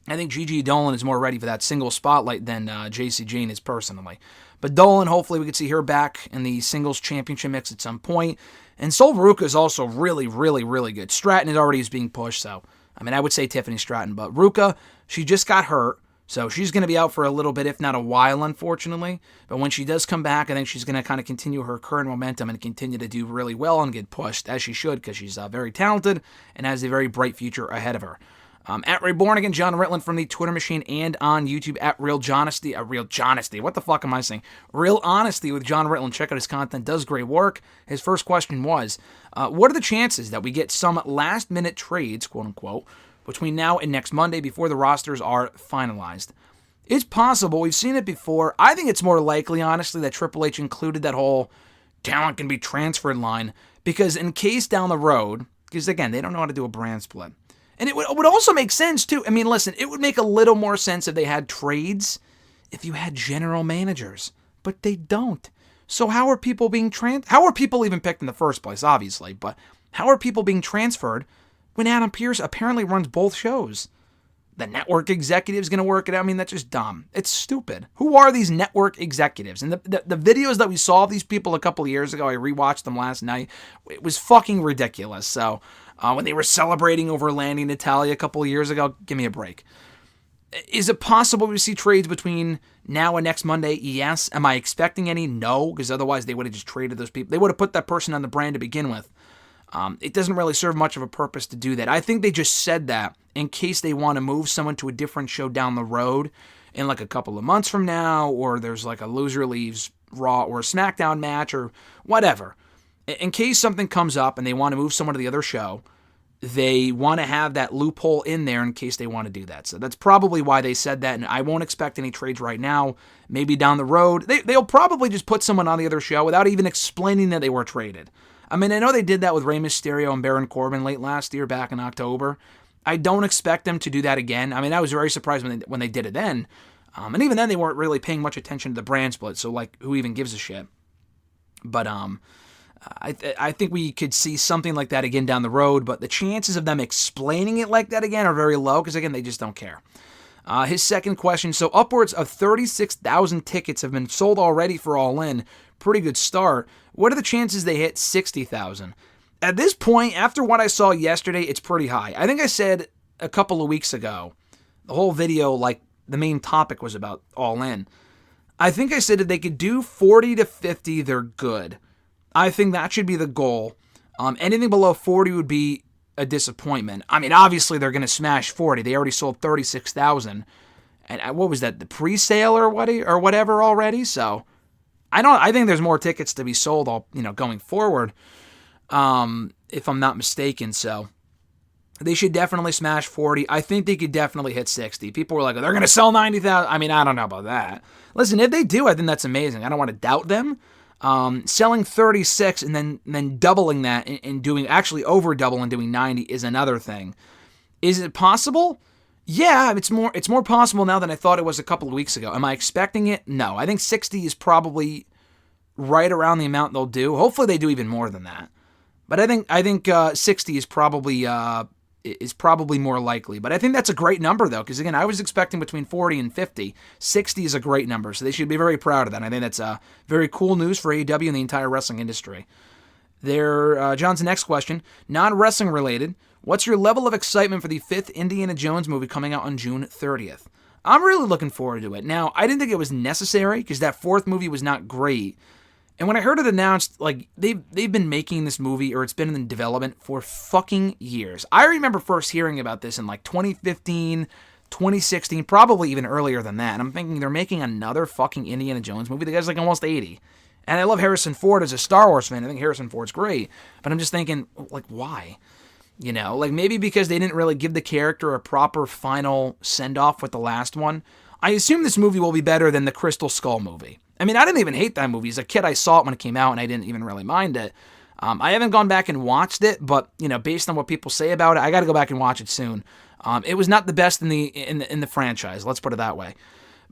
I think Gigi Dolan is more ready for that single spotlight than JC Jane is personally. But Dolan, hopefully we could see her back in the singles championship mix at some point. And Sol Veruca is also really, really, really good. Stratton is being pushed, so I mean, I would say Tiffany Stratton, but Ruka, she just got hurt, so she's going to be out for a little bit, if not a while, unfortunately. But when she does come back, I think she's going to kind of continue her current momentum and continue to do really well and get pushed, as she should, because she's very talented and has a very bright future ahead of her. At Reborn Again, John Ritland from the Twitter machine and on YouTube at Real Honesty. What the fuck am I saying? Real Honesty with John Ritland. Check out his content. Does great work. His first question was, what are the chances that we get some last-minute trades, quote-unquote, between now and next Monday before the rosters are finalized? It's possible. We've seen it before. I think it's more likely, honestly, that Triple H included that whole talent can be transferred line, because in case down the road, because, again, they don't know how to do a brand split. And it would also make sense, too. I mean, listen, it would make a little more sense if they had trades, if you had general managers. But they don't. So how are people being how are people even picked in the first place, obviously, but how are people being transferred when Adam Pearce apparently runs both shows? The network executive's going to work it out? I mean, that's just dumb. It's stupid. Who are these network executives? And the videos that we saw of these people a couple of years ago, I rewatched them last night, it was fucking ridiculous. So when they were celebrating over landing Natalia a couple of years ago, give me a break. Is it possible we see trades between now and next Monday? Yes. Am I expecting any? No, because otherwise they would have just traded those people. They would have put that person on the brand to begin with. It doesn't really serve much of a purpose to do that. I think they just said that in case they want to move someone to a different show down the road in like a couple of months from now, or there's like a loser leaves Raw or a SmackDown match or whatever. In case something comes up and they want to move someone to the other show, they want to have that loophole in there in case they want to do that. So that's probably why they said that, and I won't expect any trades right now. Maybe down the road. They'll probably just put someone on the other show without even explaining that they were traded. I mean, I know they did that with Rey Mysterio and Baron Corbin late last year, back in October. I don't expect them to do that again. I mean, I was very surprised when they did it then. And even then, they weren't really paying much attention to the brand split, so, like, who even gives a shit? But I think we could see something like that again down the road, but the chances of them explaining it like that again are very low, because, again, they just don't care. His second question, so upwards of 36,000 tickets have been sold already for All In. Pretty good start. What are the chances they hit 60,000? At this point, after what I saw yesterday, it's pretty high. I think I said a couple of weeks ago, the whole video, like, the main topic was about All In. I think I said if they could do 40 to 50, they're good. I think that should be the goal. Anything below 40 would be a disappointment. I mean, obviously, they're going to smash 40. They already sold 36,000. And what was that, the pre-sale or whatever already? So I think there's more tickets to be sold going forward, if I'm not mistaken. So they should definitely smash 40. I think they could definitely hit 60. People were like, they're going to sell 90,000. I mean, I don't know about that. Listen, if they do, I think that's amazing. I don't want to doubt them. Selling 36 and then doubling that and doing, actually over double and doing 90 is another thing. Is it possible? Yeah, it's more possible now than I thought it was a couple of weeks ago. Am I expecting it? No. I think 60 is probably right around the amount they'll do. Hopefully they do even more than that. But I think 60 is probably more likely. But I think that's a great number, though, because, again, I was expecting between 40 and 50. 60 is a great number, so they should be very proud of that. I think that's very cool news for AEW and the entire wrestling industry. John's next question, non-wrestling related. What's your level of excitement for the 5th Indiana Jones movie coming out on June 30th? I'm really looking forward to it. Now, I didn't think it was necessary because that 4th movie was not great. And when I heard it announced, like, they've been making this movie, or it's been in development for fucking years. I remember first hearing about this in, like, 2015, 2016, probably even earlier than that. And I'm thinking they're making another fucking Indiana Jones movie. The guy's, like, almost 80. And I love Harrison Ford as a Star Wars fan. I think Harrison Ford's great. But I'm just thinking, like, why? You know, like, maybe because they didn't really give the character a proper final send-off with the last one. I assume this movie will be better than the Crystal Skull movie. I mean, I didn't even hate that movie. As a kid, I saw it when it came out, and I didn't even really mind it. I haven't gone back and watched it, but, you know, based on what people say about it, I got to go back and watch it soon. It was not the best in the franchise, let's put it that way.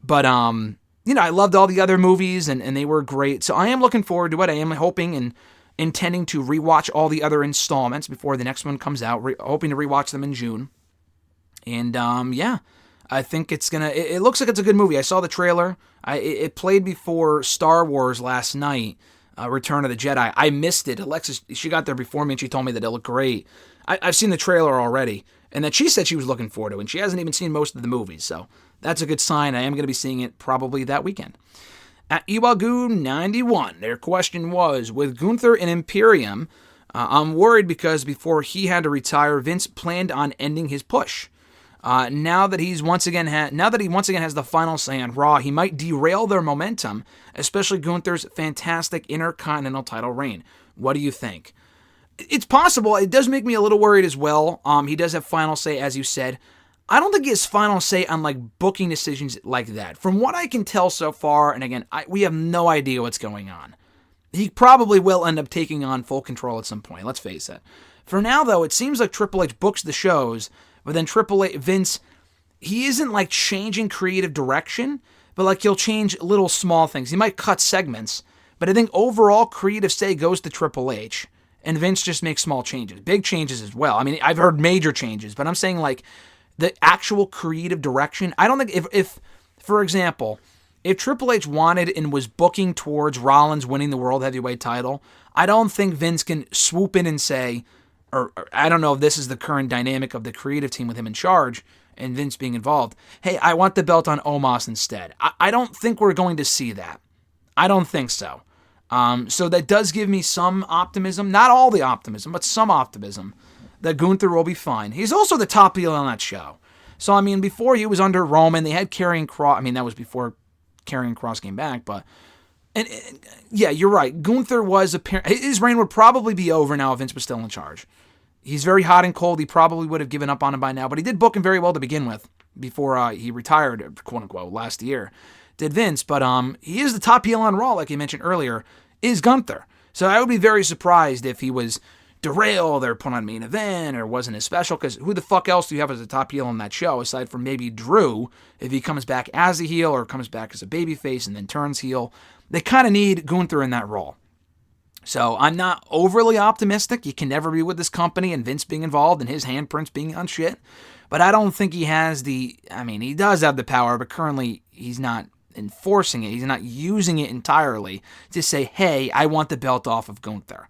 But, you know, I loved all the other movies, and they were great. So I am looking forward to it. I am hoping and intending to rewatch all the other installments before the next one comes out, hoping to rewatch them in June. And, yeah. I think it's gonna. It looks like it's a good movie. I saw the trailer. It played before Star Wars last night, Return of the Jedi. I missed it. Alexis, she got there before me, and she told me that it looked great. I've seen the trailer already, and that she said she was looking forward to it, and she hasn't even seen most of the movies, so that's a good sign. I am going to be seeing it probably that weekend. At Iwagu91, their question was, with Gunther and Imperium, I'm worried because before he had to retire, Vince planned on ending his push. Now that he once again has the final say on Raw, he might derail their momentum, especially Gunther's fantastic Intercontinental title reign. What do you think? It's possible. It does make me a little worried as well. He does have final say, as you said. I don't think he has final say on, like, booking decisions like that. From what I can tell so far, and again, we have no idea what's going on. He probably will end up taking on full control at some point, let's face it. For now, though, it seems like Triple H books the shows, but then Vince, he isn't, like, changing creative direction, but, like, he'll change little small things. He might cut segments, but I think overall creative say goes to Triple H, and Vince just makes small changes. Big changes as well. I mean, I've heard major changes, but I'm saying, like, the actual creative direction. I don't think if for example, if Triple H wanted and was booking towards Rollins winning the World Heavyweight title, I don't think Vince can swoop in and say, or I don't know if this is the current dynamic of the creative team with him in charge and Vince being involved. Hey, I want the belt on Omos instead. I don't think we're going to see that. I don't think so. So that does give me some optimism. Not all the optimism, but some optimism that Gunther will be fine. He's also the top heel on that show. So, I mean, before he was under Roman, they had Karrion Kross. I mean, that was before Karrion Kross came back, but... And yeah, you're right. Gunther was... His reign would probably be over now if Vince was still in charge. He's very hot and cold. He probably would have given up on him by now, but he did book him very well to begin with before he retired, quote-unquote, last year. Did Vince, but he is the top heel on Raw, like you mentioned earlier, is Gunther. So I would be very surprised if he was derailed or put on main event or wasn't as special, because who the fuck else do you have as a top heel on that show aside from maybe Drew, if he comes back as a heel or comes back as a babyface and then turns heel? They kind of need Gunther in that role. So I'm not overly optimistic. You can never be with this company and Vince being involved and his handprints being on shit. But I don't think he has he does have the power, but currently he's not enforcing it. He's not using it entirely to say, hey, I want the belt off of Gunther.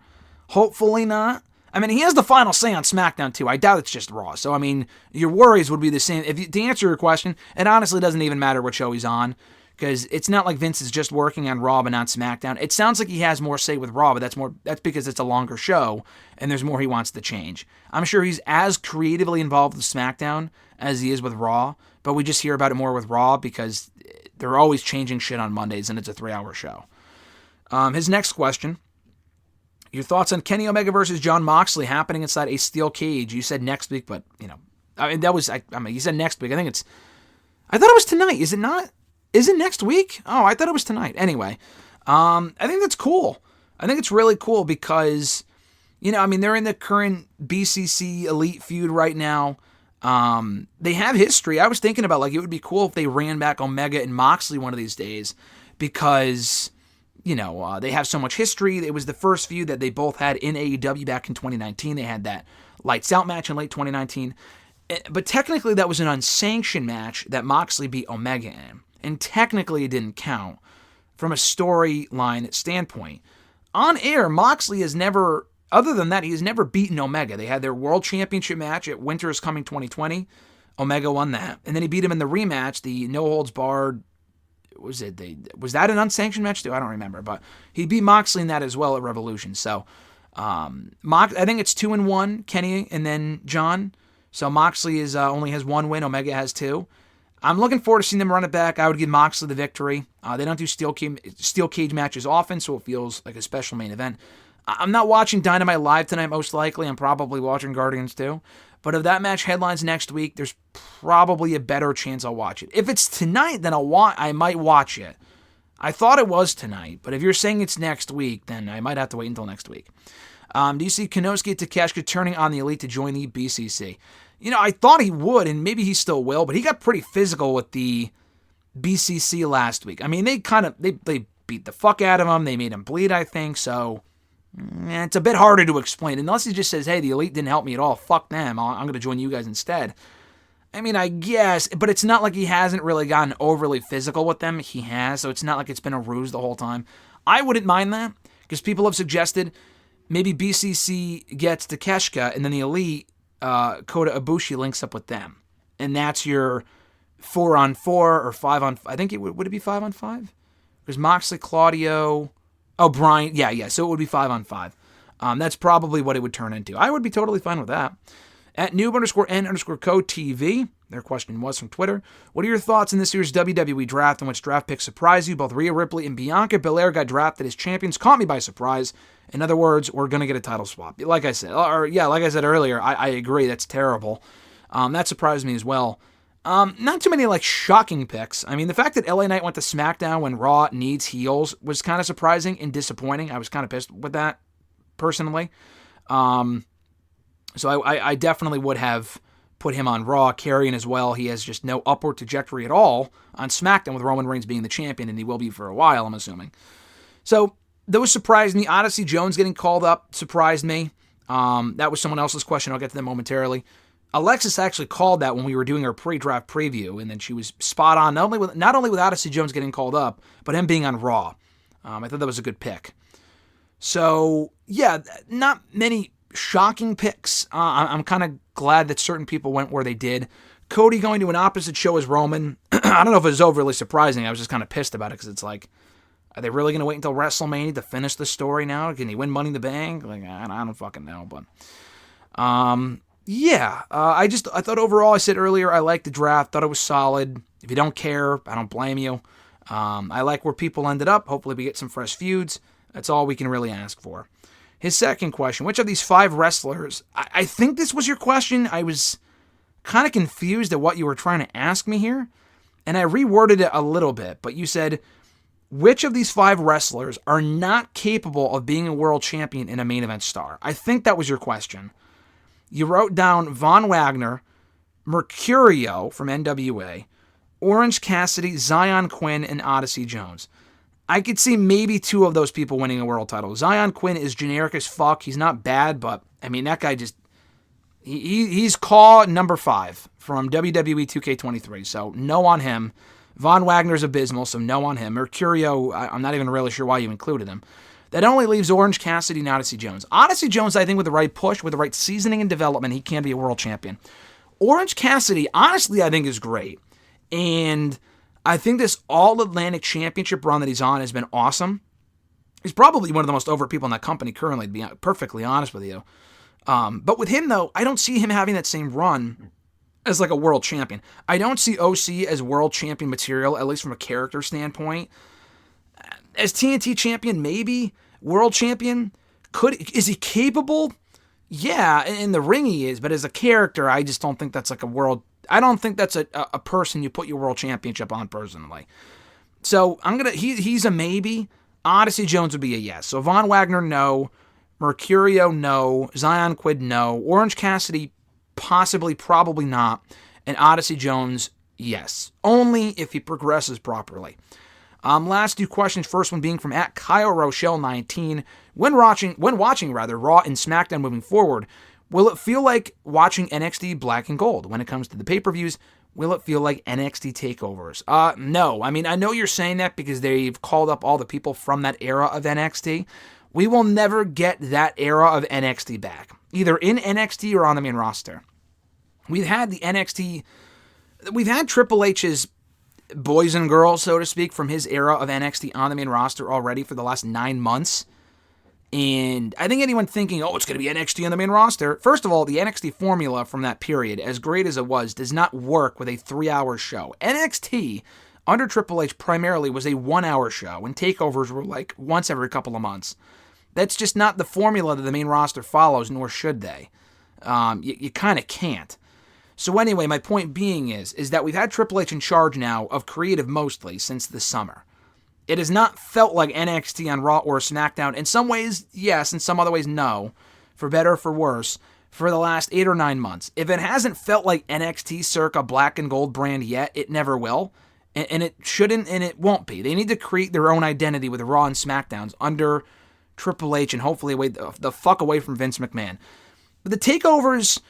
Hopefully not. I mean, he has the final say on SmackDown too. I doubt it's just Raw. So, I mean, your worries would be the same. To answer your question, it honestly doesn't even matter what show he's on, because it's not like Vince is just working on Raw but not SmackDown. It sounds like he has more say with Raw, but that's because it's a longer show and there's more he wants to change. I'm sure he's as creatively involved with SmackDown as he is with Raw, but we just hear about it more with Raw because they're always changing shit on Mondays and it's a 3-hour show. His next question: your thoughts on Kenny Omega versus Jon Moxley happening inside a steel cage? You said next week, but you said next week. I thought it was tonight. Is it not? Is it next week? Oh, I thought it was tonight. Anyway, I think that's cool. I think it's really cool because, they're in the current BCC Elite feud right now. They have history. I was thinking about, it would be cool if they ran back Omega and Moxley one of these days because, they have so much history. It was the first feud that they both had in AEW back in 2019. They had that Lights Out match in late 2019. But technically, that was an unsanctioned match that Moxley beat Omega in. And technically, it didn't count from a storyline standpoint. On air, Moxley has never, other than that, he has never beaten Omega. They had their World Championship match at Winter is Coming 2020. Omega won that. And then he beat him in the rematch, the No Holds Barred. Was that an unsanctioned match too? I don't remember. But he beat Moxley in that as well at Revolution. So, I think it's 2-1, Kenny and then John. So Moxley only has 1 win. Omega has 2. I'm looking forward to seeing them run it back. I would give Moxley the victory. They don't do steel cage matches often, so it feels like a special main event. I'm not watching Dynamite live tonight, most likely. I'm probably watching Guardians too. But if that match headlines next week, there's probably a better chance I'll watch it. If it's tonight, then I might watch it. I thought it was tonight, but if you're saying it's next week, then I might have to wait until next week. Do you see Konosuke Takeshita turning on the Elite to join the BCC? I thought he would, and maybe he still will, but he got pretty physical with the BCC last week. I mean, they beat the fuck out of him. They made him bleed, I think, so it's a bit harder to explain. Unless he just says, hey, the Elite didn't help me at all. Fuck them. I'm going to join you guys instead. I mean, I guess, but it's not like he hasn't really gotten overly physical with them. He has, so it's not like it's been a ruse the whole time. I wouldn't mind that, because people have suggested maybe BCC gets Takeshita, and then the Elite, Kota Ibushi links up with them. And that's your 4-on-4 or 5-on-5. I think would it be 5-on-5? Because Moxley, Claudio, Brian. Yeah. So it would be 5-on-5. That's probably what it would turn into. I would be totally fine with that. At noob_n_co.tv, their question was from Twitter. What are your thoughts in this year's WWE draft in which draft picks surprised you? Both Rhea Ripley and Bianca Belair got drafted as champions. Caught me by surprise. In other words, we're going to get a title swap. Like I said earlier, I agree. That's terrible. That surprised me as well. Not too many shocking picks. I mean, the fact that LA Knight went to SmackDown when Raw needs heels was kind of surprising and disappointing. I was kind of pissed with that, personally. So I definitely would have put him on Raw. Karrion as well. He has just no upward trajectory at all on SmackDown with Roman Reigns being the champion, and he will be for a while, I'm assuming. So those surprised me. Odyssey Jones getting called up surprised me. That was someone else's question. I'll get to that momentarily. Alexis actually called that when we were doing our pre-draft preview, and then she was spot on, not only with Odyssey Jones getting called up, but him being on Raw. I thought that was a good pick. So, yeah, not many shocking picks. I'm kind of glad that certain people went where they did. Cody going to an opposite show as Roman. I don't know if it was overly surprising. I was just kind of pissed about it because it's like, are they really going to wait until WrestleMania to finish the story now? Can he win Money in the Bank? I don't fucking know. But, I thought overall, I said earlier, I liked the draft. Thought it was solid. If you don't care, I don't blame you. I like where people ended up. Hopefully we get some fresh feuds. That's all we can really ask for. His second question, which of these 5 wrestlers, I think this was your question. I was kind of confused at what you were trying to ask me here, and I reworded it a little bit, but you said, which of these 5 wrestlers are not capable of being a world champion and a main event star? I think that was your question. You wrote down Von Wagner, Mercurio from NWA, Orange Cassidy, Zion Quinn, and Odyssey Jones. I could see maybe 2 of those people winning a world title. Zion Quinn is generic as fuck. He's not bad, but, I mean, that guy just... He's Caw number 5 from WWE 2K23, so no on him. Von Wagner's abysmal, so no on him. Mercurio, I'm not even really sure why you included him. That only leaves Orange Cassidy and Odyssey Jones. Odyssey Jones, I think with the right push, with the right seasoning and development, he can be a world champion. Orange Cassidy, honestly, I think is great. And I think this All-Atlantic Championship run that he's on has been awesome. He's probably one of the most over people in that company currently, to be perfectly honest with you. But with him, though, I don't see him having that same run as like a world champion. I don't see OC as world champion material, at least from a character standpoint. As TNT champion, maybe. World champion, is he capable? Yeah, in the ring he is, but as a character, I just don't think that's like a world... I don't think that's a person you put your world championship on personally. So he's a maybe. Odyssey Jones would be a yes. So Von Wagner, no. Mercurio, no. Zion Quinn, no. Orange Cassidy, possibly, probably not. And Odyssey Jones, yes. Only if he progresses properly. Last two questions. First one being from @KyleRochelle19. When watching Raw and SmackDown moving forward, will it feel like watching NXT Black and Gold? When it comes to the pay-per-views, will it feel like NXT takeovers? No. I mean, I know you're saying that because they've called up all the people from that era of NXT. We will never get that era of NXT back, either in NXT or on the main roster. We've had Triple H's boys and girls, so to speak, from his era of NXT on the main roster already for the last 9 months. And I think anyone thinking, it's going to be NXT on the main roster, first of all, the NXT formula from that period, as great as it was, does not work with a 3-hour show. NXT, under Triple H, primarily was a 1-hour show, and takeovers were like once every couple of months. That's just not the formula that the main roster follows, nor should they. You kind of can't. So anyway, my point being is that we've had Triple H in charge now of creative mostly since the summer. It has not felt like NXT on Raw or SmackDown. In some ways, yes. In some other ways, no. For better or for worse, for the last 8 or 9 months. If it hasn't felt like NXT circa Black and Gold brand yet, it never will. And it shouldn't and it won't be. They need to create their own identity with the Raw and SmackDowns under Triple H and hopefully the fuck away from Vince McMahon. But the takeovers,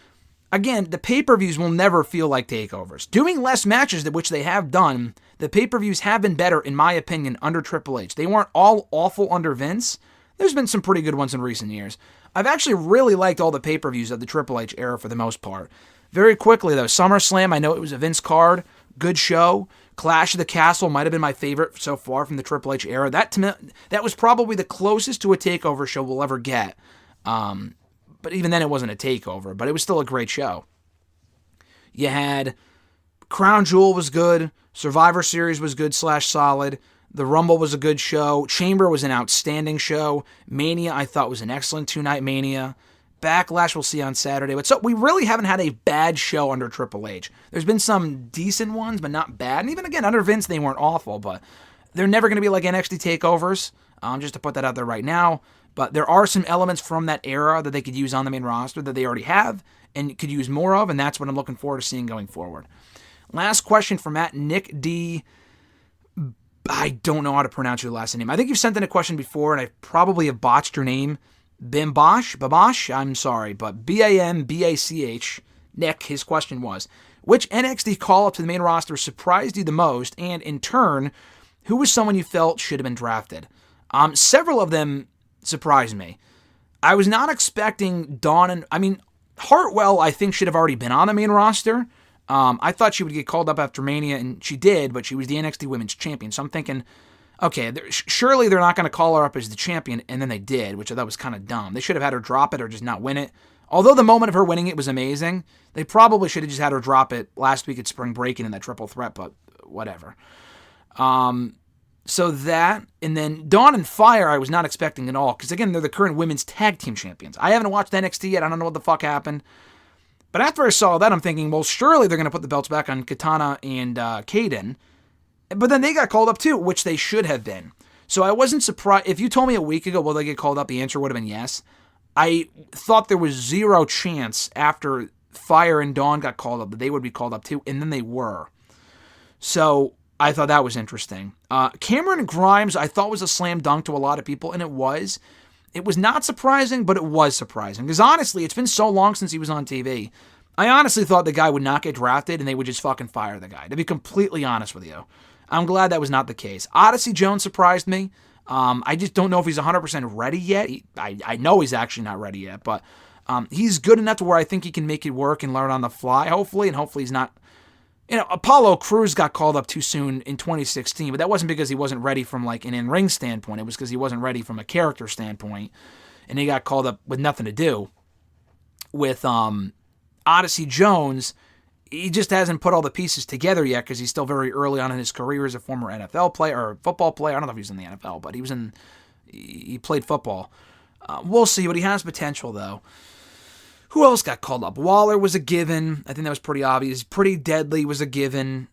again, the pay-per-views will never feel like takeovers. Doing less matches, which they have done, the pay-per-views have been better, in my opinion, under Triple H. They weren't all awful under Vince. There's been some pretty good ones in recent years. I've actually really liked all the pay-per-views of the Triple H era for the most part. Very quickly, though, SummerSlam, I know it was a Vince card. Good show. Clash of the Castle might have been my favorite so far from the Triple H era. That was probably the closest to a takeover show we'll ever get. But even then, it wasn't a takeover, but it was still a great show. You had Crown Jewel was good. Survivor Series was good / solid. The Rumble was a good show. Chamber was an outstanding show. Mania, I thought, was an excellent 2-night Mania. Backlash we'll see on Saturday. But so we really haven't had a bad show under Triple H. There's been some decent ones, but not bad. And even again, under Vince, they weren't awful, but they're never going to be like NXT takeovers, just to put that out there right now. But there are some elements from that era that they could use on the main roster that they already have and could use more of, and that's what I'm looking forward to seeing going forward. Last question from Nick D. I don't know how to pronounce your last name. I think you've sent in a question before, and I probably have botched your name. Babosh? I'm sorry, but Bambach. Nick, his question was, which NXT call-up to the main roster surprised you the most, and in turn, who was someone you felt should have been drafted? Several of them surprised me. I was not expecting Hartwell, I think, should have already been on the main roster. I thought she would get called up after Mania, and she did, but she was the NXT Women's Champion. So I'm thinking, okay, surely they're not going to call her up as the champion, and then they did, which I thought was kind of dumb. They should have had her drop it or just not win it. Although the moment of her winning it was amazing, they probably should have just had her drop it last week at Spring Breaking in that triple threat, but whatever. So that, and then Dawn and Fire I was not expecting at all, because again, they're the current women's tag team champions. I haven't watched NXT yet, I don't know what the fuck happened. But after I saw that, I'm thinking, well, surely they're going to put the belts back on Katana and Kaden. But then they got called up too, which they should have been. So I wasn't surprised. If you told me a week ago, will they get called up, the answer would have been yes. I thought there was zero chance after Fire and Dawn got called up that they would be called up too, and then they were. So I thought that was interesting. Cameron Grimes, I thought was a slam dunk to a lot of people, and it was. It was not surprising, but it was surprising. Because honestly, it's been so long since he was on TV. I honestly thought the guy would not get drafted and they would just fucking fire the guy, to be completely honest with you. I'm glad that was not the case. Odyssey Jones surprised me. I just don't know if he's 100% ready yet. I know he's actually not ready yet, but he's good enough to where I think he can make it work and learn on the fly, hopefully, and hopefully he's not... Apollo Crews got called up too soon in 2016, but that wasn't because he wasn't ready from like an in-ring standpoint. It was because he wasn't ready from a character standpoint, and he got called up with nothing to do. With Odyssey Jones, he just hasn't put all the pieces together yet because he's still very early on in his career as a former NFL player or football player. I don't know if he's in the NFL, but he played football. We'll see, but he has potential though. Who else got called up? Waller was a given. I think that was pretty obvious. Pretty Deadly was a given.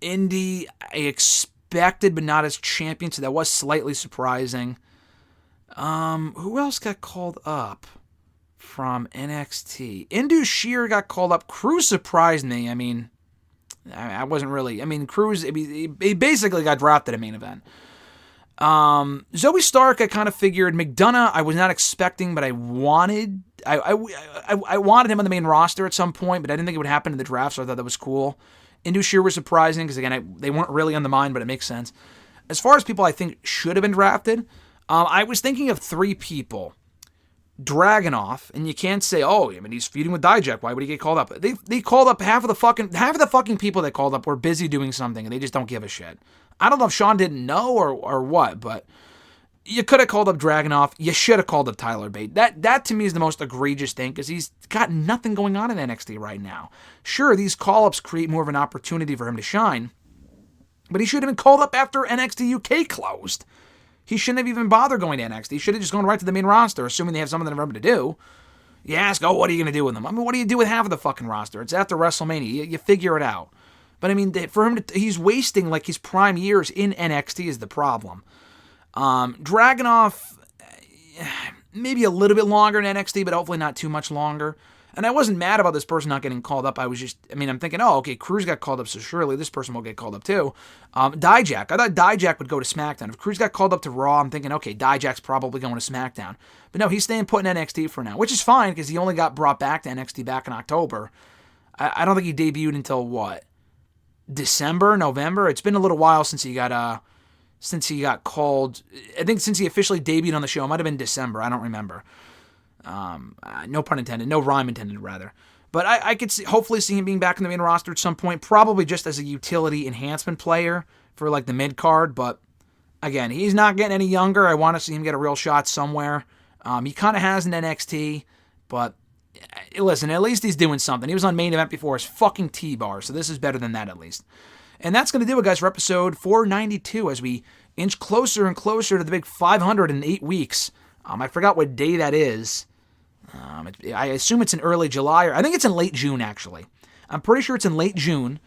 Indy, I expected, but not as champion, so that was slightly surprising. Who else got called up from NXT? Indus Sher got called up. Crews surprised me. I mean, I wasn't really. I mean, Cruz, he basically got drafted at main event. Zoe Stark, I kind of figured. McDonough, I was not expecting, but I wanted. I wanted him on the main roster at some point, but I didn't think it would happen in the draft, so I thought that was cool. Indusher was surprising because, again, they weren't really on the mind, but it makes sense. As far as people I think should have been drafted, I was thinking of 3 people. Dragunov, and you can't say, oh, I mean, he's feuding with Dijak. Why would he get called up? They called up half of the fucking people they called up were busy doing something, and they just don't give a shit. I don't know if Sean didn't know or what, but you could have called up Dragunov. You should have called up Tyler Bate. That to me is the most egregious thing because he's got nothing going on in NXT right now. Sure, these call-ups create more of an opportunity for him to shine, but he should have been called up after NXT UK closed. He shouldn't have even bothered going to NXT. He should have just gone right to the main roster, assuming they have something for him to do. You ask, oh, what are you going to do with them? I mean, what do you do with half of the fucking roster? It's after WrestleMania. You figure it out. But, I mean, for him he's wasting, like, his prime years in NXT is the problem. Dragunov, maybe a little bit longer in NXT, but hopefully not too much longer. And I wasn't mad about this person not getting called up. I'm thinking, oh, okay, Cruz got called up, so surely this person will get called up too. Dijak, I thought Dijak would go to SmackDown. If Cruz got called up to Raw, I'm thinking, okay, Dijak's probably going to SmackDown. But no, he's staying put in NXT for now, which is fine because he only got brought back to NXT back in October. I don't think he debuted until, what, December, November? It's been a little while since he got called. I think since he officially debuted on the show, it might have been December. I don't remember. No pun intended. No rhyme intended, rather. But I could hopefully see him being back in the main roster at some point, probably just as a utility enhancement player for like the mid-card. But again, he's not getting any younger. I want to see him get a real shot somewhere. He kind of has an NXT, but listen, at least he's doing something. He was on main event before his fucking T-bar, so this is better than that at least. And that's going to do it, guys, for episode 492 as we inch closer and closer to the big 508 weeks. I forgot what day that is. I assume it's in early July, or I think it's in late June, actually. I'm pretty sure it's in late June.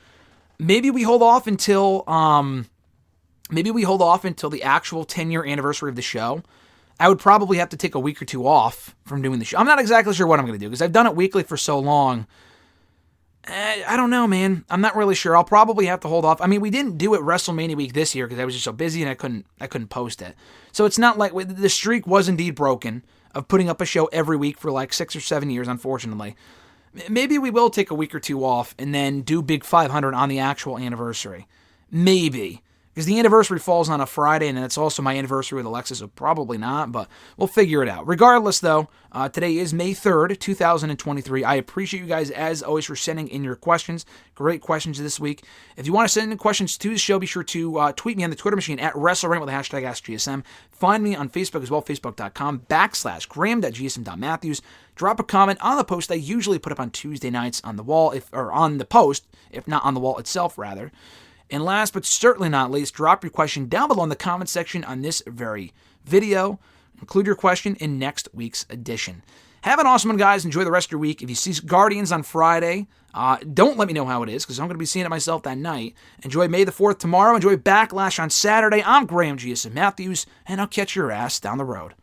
Maybe we hold off until the actual 10-year anniversary of the show. I would probably have to take a week or 2 off from doing the show. I'm not exactly sure what I'm going to do, because I've done it weekly for so long. I don't know, man. I'm not really sure. I'll probably have to hold off. I mean, we didn't do it WrestleMania week this year because I was just so busy and I couldn't post it. So it's not like the streak was indeed broken of putting up a show every week for like 6 or 7 years, unfortunately. Maybe we will take a week or 2 off and then do Big 500 on the actual anniversary. Maybe. Because the anniversary falls on a Friday, and it's also my anniversary with Alexa, so probably not, but we'll figure it out. Regardless, though, today is May 3rd, 2023. I appreciate you guys, as always, for sending in your questions. Great questions this week. If you want to send in questions to the show, be sure to tweet me on the Twitter machine at WrestleRant with the hashtag AskGSM. Find me on Facebook as well, facebook.com/graham.gsm.matthews. Drop a comment on the post I usually put up on Tuesday nights on the wall, on the post, if not on the wall itself, rather. And last but certainly not least, drop your question down below in the comment section on this very video. Include your question in next week's edition. Have an awesome one, guys. Enjoy the rest of your week. If you see Guardians on Friday, don't let me know how it is, because I'm going to be seeing it myself that night. Enjoy May the 4th tomorrow. Enjoy Backlash on Saturday. I'm Graham GSM Matthews, and I'll catch your ass down the road.